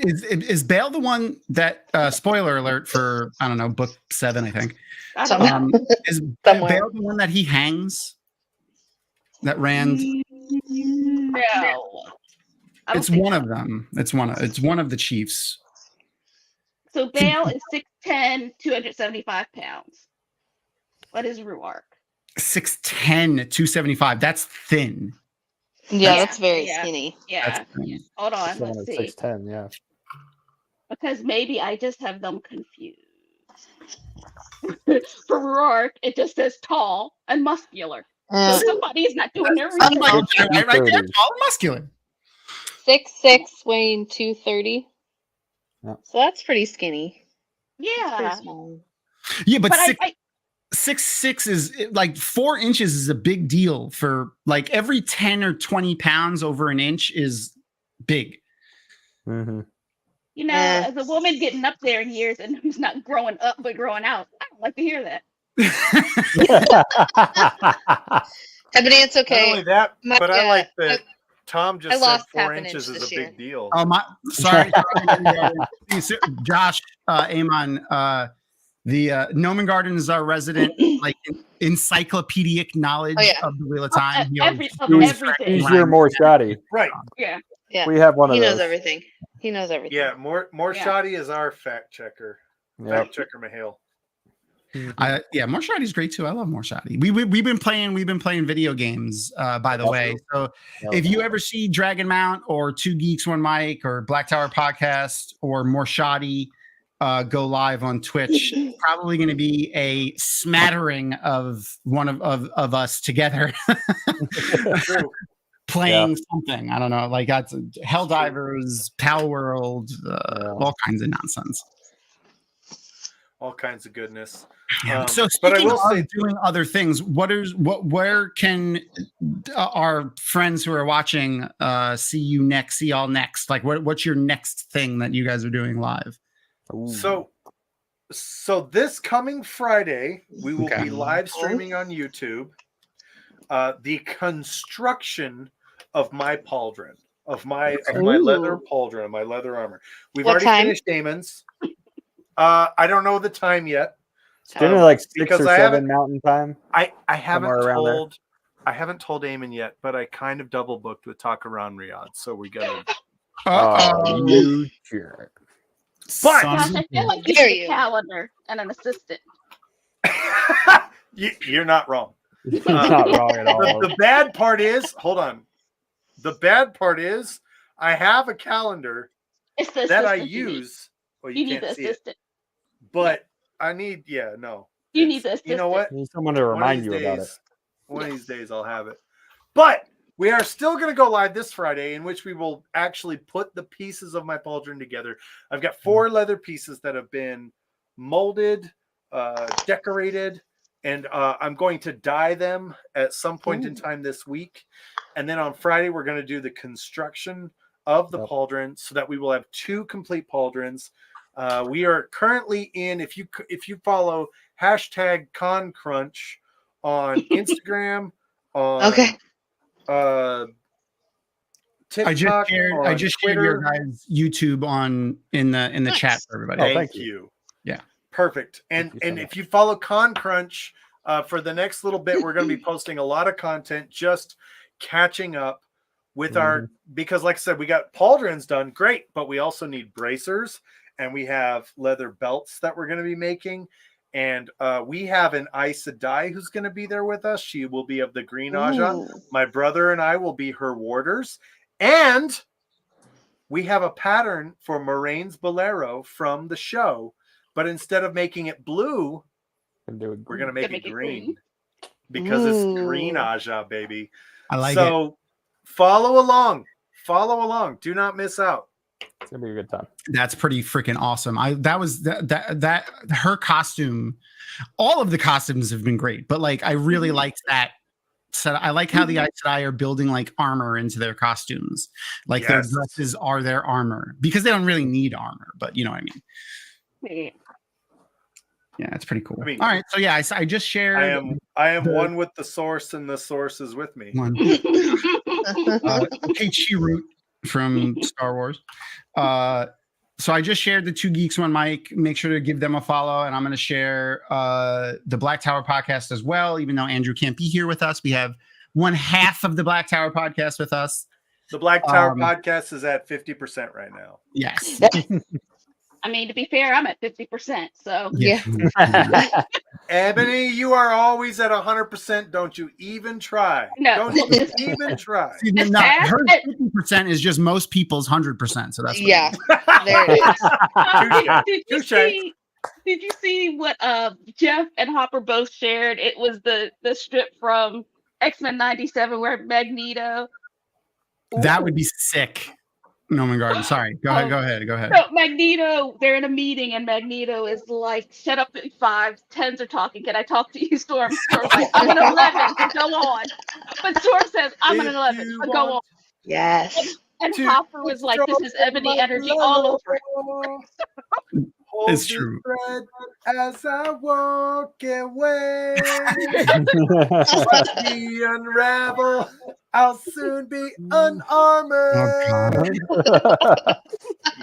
Is Bale the one that spoiler alert for, I don't know, book 7, I think. I don't know. Is Somewhere. Bale the one that he hangs? That Rand? No. I don't It's think one so. of them. It's one of the chiefs. So Bale is 6'10", 275 pounds. What is Ruark? 6'10", 275. That's thin. Yeah, that's very Yeah. skinny. Yeah. That's thin. Hold on. Someone Let's at see. 6'10", yeah. Because maybe I just have them confused. For Ruark, it just says tall and muscular. So somebody is not doing their Sounds like research. a giant right there, tall and muscular. 6'6", weighing 230. Yeah. So that's pretty skinny. Yeah. Pretty small. Yeah, but But I 6'6" is like 4 inches is a big deal for like every 10 or 20 pounds over an inch is big. Mm-hmm. you know, as a woman getting up there in years and who's not growing up but growing out, I don't like to hear that. Ebony, it's Not okay. only that, My- but I like that Tom I just said lost 4 half an inches inch is a this year. big deal. Oh my, sorry, Josh, Amon, the Noman Garden is our resident like encyclopedic knowledge of the Wheel of Time. He always- Everything. He's your more shoddy. Right. Yeah. Yeah. We have one He of knows those. everything. He knows everything. Yeah, more Yeah. shoddy is our fact checker. Yep. Fact checker Mahale. yeah, Morshadi's great too. I love Morshadi. We've been playing video games, by the way. So if you ever see Dragon Mount or Two Geeks One Mic or Black Tower Podcast or Morshadi go live on Twitch, it's probably going to be a smattering of one of us together True. playing something. I don't know, like that's Helldivers, Pal World, all kinds of nonsense. All kinds of goodness. So but I speaking will of say, doing other things, where can our friends who are watching see y'all next? Like what's your next thing that you guys are doing live? so this coming Friday, we will Okay. be live streaming on YouTube the construction of my pauldron, of my leather pauldron, of my leather armor. We've What already time? finished Damon's. I don't know the time yet. Didn't it like 6 because or I 7 haven't- mountain time? I haven't Somewhere around there. told Eamon yet, but I kind of double booked with Takaran Riyadh, so we got to. Oh, you jerk. But- Gosh, I feel like you Dare need you. a calendar and an assistant. You're not wrong. It's not wrong at all. The bad part is, hold on. The bad part is, I have a calendar It's the that I assistant you need. use. Well, You you need the can't see it, assistant. but I need. Yeah, no. You need the assistant. You know what? Need someone to One of remind these you about it. days- One of these days, I'll have it. But we are still going to go live this Friday, in which we will actually put the pieces of my pauldron together. I've got 4 leather pieces that have been molded, decorated, and I'm going to dye them at some point in time this week. And then on Friday, we're going to do the construction of the pauldron so that we will have 2 complete pauldrons. We are currently in, if you follow hashtag ConCrunch on Instagram, on TikTok, I just shared on shared your guys' YouTube in the chat for everybody. Thank you. Yeah. Perfect. And Thank you so much. if you follow ConCrunch, for the next little bit, we're going to be posting a lot of content, just catching up with our, because like I said, we got pauldrons done, great, but we also need bracers, and we have leather belts that we're going to be making, And we have an Aes Sedai who's going to be there with us. She will be of the Green Aja. Ooh. My brother and I will be her warders. And we have a pattern for Moraine's Bolero from the show. But instead of making it blue, we're going to make it green. Because it's Green Aja, baby. I like it. So follow along. Follow along. Do not miss out. It's gonna be a good time. That's pretty freaking awesome. That her costume, all of the costumes have been great, but like I really liked that. So I like how the Aes Sedai are building like armor into their costumes, like their dresses are their armor because they don't really need armor, but you know what I mean. Yeah, it's pretty cool. I mean, all right, so yeah, I just shared. I am one with the source, and the source is with me. One. Root from Star Wars. So I just shared the 2 Geeks, 1 Mic. Make sure to give them a follow, and I'm going to share the Black Tower podcast as well. Even though Andrew can't be here with us, we have 1/2 of the Black Tower podcast with us. The Black Tower podcast is at 50% right now. Yes. I mean, to be fair, I'm at 50%. So Yeah. Ebony, you are always at 100%. Don't you even try. No. Don't you even try. Her 50% is just most people's 100%. So that's what There it is. Did you see what Jeff and Hopper both shared? It was the strip from X-Men 97 where Magneto. that would be sick. No, my garden. Sorry. Go ahead. So Magneto, they're in a meeting, and Magneto is like, "Shut up, 5. 10s are talking. Can I talk to you, Storm?" Storm's like, "I'm an 11. So go on." But Storm says, "I'm an 11. So go on." Yes. And Hopper was like, "This is Ebony energy all over it." It's true. As I walk away, watch me unravel. I'll soon be unarmored.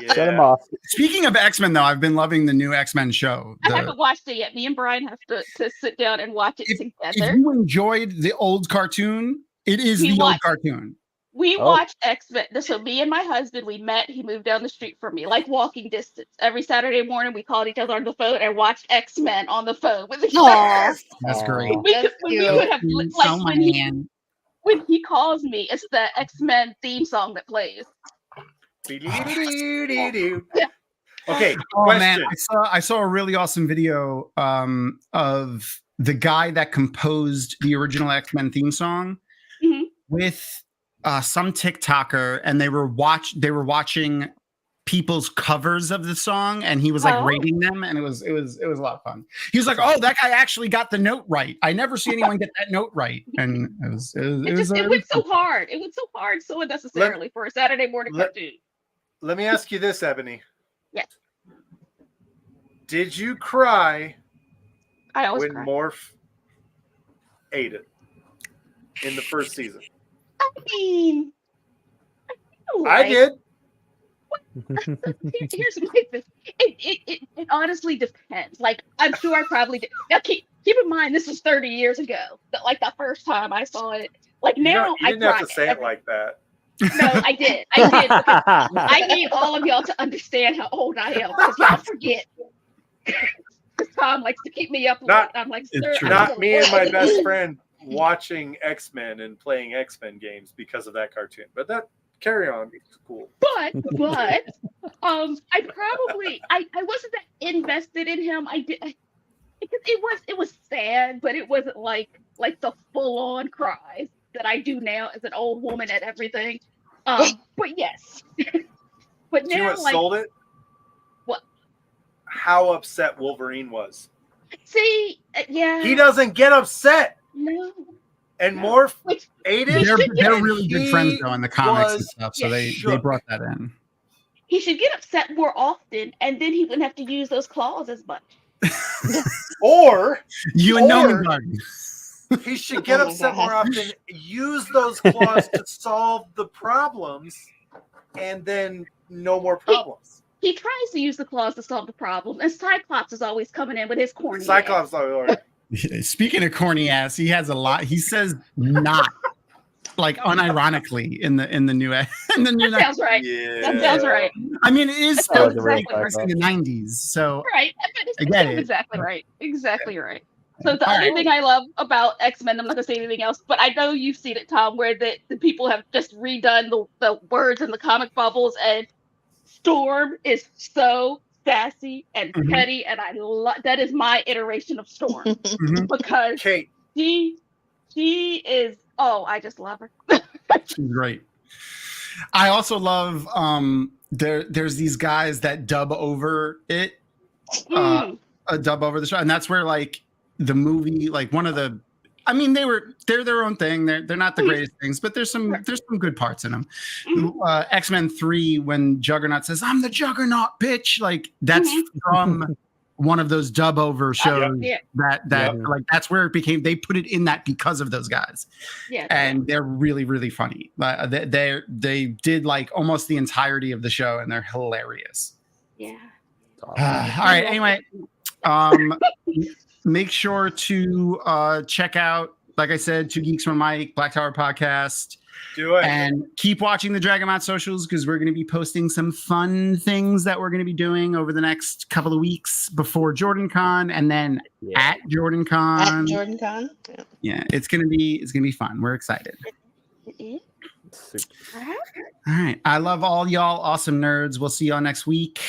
Set him off. Speaking of X-Men, though, I've been loving the new X-Men show. I haven't watched it yet. Me and Brian have to sit down and watch it together. If you enjoyed the old cartoon, it is old cartoon. We watched X-Men. So me and my husband, we met. He moved down the street from me, like walking distance. Every Saturday morning, we called each other on the phone and watched X-Men on the phone with each other. That's great. When he calls me, it's the X-Men theme song that plays. Okay. Man, I saw a really awesome video of the guy that composed the original X-Men theme song with some TikToker, and they were watching people's covers of the song, and he was like rating them, and it was a lot of fun. He was like, "Oh, that guy actually got the note right. I never see anyone get that note right." And it went so hard. It went so hard, so unnecessarily for a Saturday morning cartoon. Let me ask you this, Ebony. Yes. Did you cry when cry. Morph ate it in the first season? I mean, I did. Here's my thing. It honestly depends. Like, I'm sure I probably did. Now, keep in mind, this was 30 years ago. Like, the first time I saw it. Like, now you didn't have to say it like that. No, I did. I need all of y'all to understand how old I am, because y'all forget. Because Tom likes to keep me up late. I'm like, sir, not me and my best friend watching X-Men and playing X-Men games because of that cartoon. But that carry on. It's cool. But I wasn't that invested in him. I did because it was sad, but it wasn't like the full-on cries that I do now as an old woman at everything. But yes. But now, you know what sold it? What? How upset Wolverine was. See, yeah. He doesn't get upset. No. And Morph ate it. They're really good friends though in the comics and stuff, so they brought that in. He should get upset more often, and then he wouldn't have to use those claws as much. Or you and Noman Garden. He should get upset more often, use those claws to solve the problems, and then no more problems. He tries to use the claws to solve the problem, and Cyclops is always coming in with his corny Cyclops ass. Speaking of corny ass, he has a lot. He says not like unironically in the new in the new That sounds right. Yeah. That sounds right. I mean, it is That still sounds exactly in the 90s, so Right. But I it get sounds it. exactly right. Exactly right. So the All other right. thing I love about X-Men, I'm not gonna say anything else, but I know you've seen it, Tom, where the people have just redone the words in the comic bubbles, and Storm is so sassy and Mhm. petty, and I love that is my iteration of Storm Mhm. because Kate. she is I just love her. She's great. I also love there's these guys that dub over it, dub over the show, and that's where like the movie, like one of the, I mean they're their own thing. They're not the greatest things, but there's some good parts in them. X-Men 3, when Juggernaut says, "I'm the Juggernaut, bitch," like that's from one of those dub over shows that like that's where it became. They put it in that because of those guys, and they're really really funny. They did like almost the entirety of the show, and they're hilarious. Yeah. All right. Anyway, make sure to check out, like I said, 2 Geeks, 1 Mic, Black Tower Podcast. Do it. And keep watching the Dragonmouth socials, because we're going to be posting some fun things that we're going to be doing over the next couple of weeks before JordanCon, and then at JordanCon. At JordanCon. Yeah, it's gonna be fun. We're excited. All right. I love all y'all awesome nerds. We'll see y'all next week.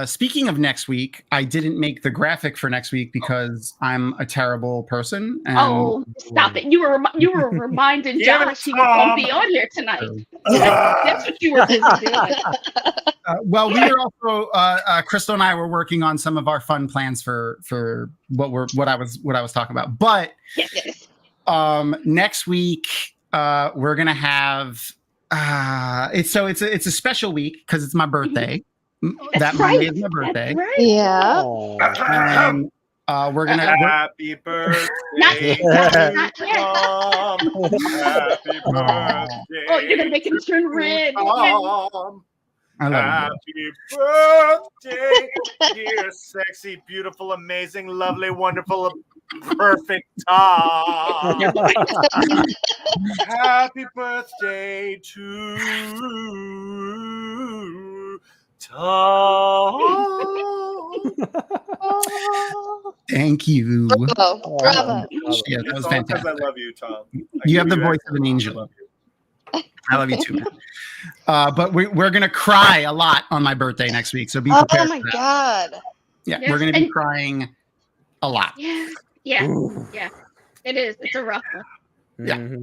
Speaking of next week, I didn't make the graphic for next week because I'm a terrible person. And Stop it. You were reminding Josh he won't be on here tonight. That's what you were busy doing. Well, we were also Crystal and I were working on some of our fun plans for what I was talking about. But next week we're gonna have it's a special week because it's my birthday. That Monday is my birthday. Right. Yeah. We're gonna happy birthday. Not yet. Happy birthday. Oh, you're gonna make him turn red. I love Happy birthday, dear, sexy, beautiful, amazing, lovely, wonderful, perfect Tom. Happy birthday to Tom. Thank you. Bravo. Yeah, that was Because fantastic. I love you, Tom. You have the voice of an angel. I love you too, man. But we're gonna cry a lot on my birthday next week, so be prepared. Oh my god! Yeah, Yes, we're gonna be crying a lot. Yeah. It is. It's a rough one. Yeah.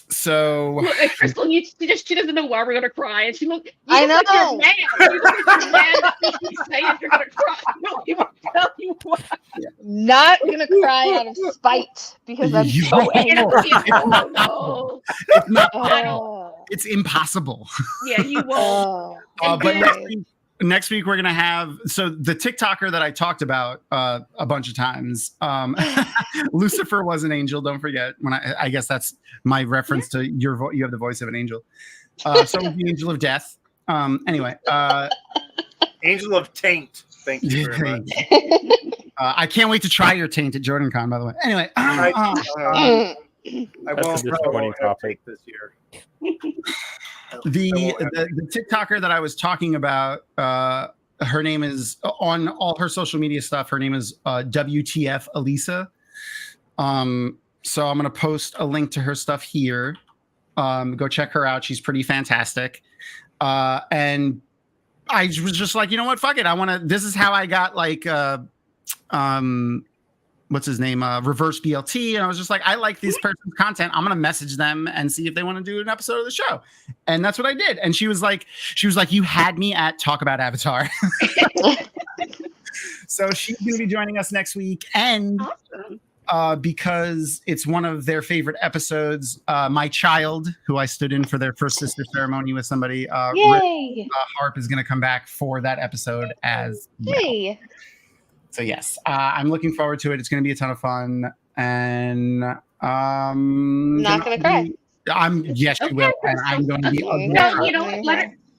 So Look, Crystal, she doesn't know why we're gonna cry, and she look. I know. Like you're mad. You look like you're mad that you say you're gonna cry. No, he won't tell you why. Not gonna cry out of spite because I'm You so won't. angry. Oh, it's not Oh. it's impossible. yeah, you won't. Oh. But Okay. next week we're gonna have the TikToker that I talked about a bunch of times. Lucifer was an angel. Don't forget, when I guess that's my reference to your voice. You have the voice of an angel. So was the angel of death. Anyway, Angel of Taint. Thank you very much. I can't wait to try your taint at JordanCon. By the way, anyway. I That's won't a disappointing have topic. Taint this year. The TikToker that I was talking about, her name is on all her social media stuff. Her name is WTF Elisa. So I'm gonna post a link to her stuff here. Go check her out. She's pretty fantastic. And I was just like, you know what? Fuck it. This is how I got like what's his name? Reverse BLT. And I was just like, I like this person's content. I'm gonna message them and see if they want to do an episode of the show. And that's what I did. And she was like, you had me at Talk About Avatar. So she's gonna be joining us next week. And because it's one of their favorite episodes, my child, who I stood in for their first sister ceremony with somebody, Yay! Harp, is gonna come back for that episode as well. Yay! So yes, I'm looking forward to it. It's going to be a ton of fun, and Not gonna cry. Yes, you will, and I'm going to be. Okay. No, you know,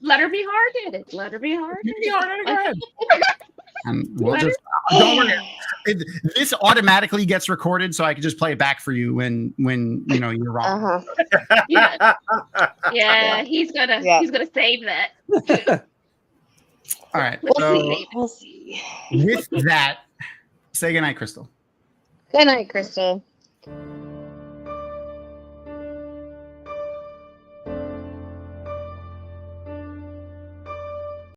let her be hard-headed. Let her be hard-headed. And we'll just don't worry. This automatically gets recorded, so I can just play it back for you when you're wrong. Yeah, he's gonna save that. All right. We'll see. With that, say goodnight, Crystal. Good night, Crystal.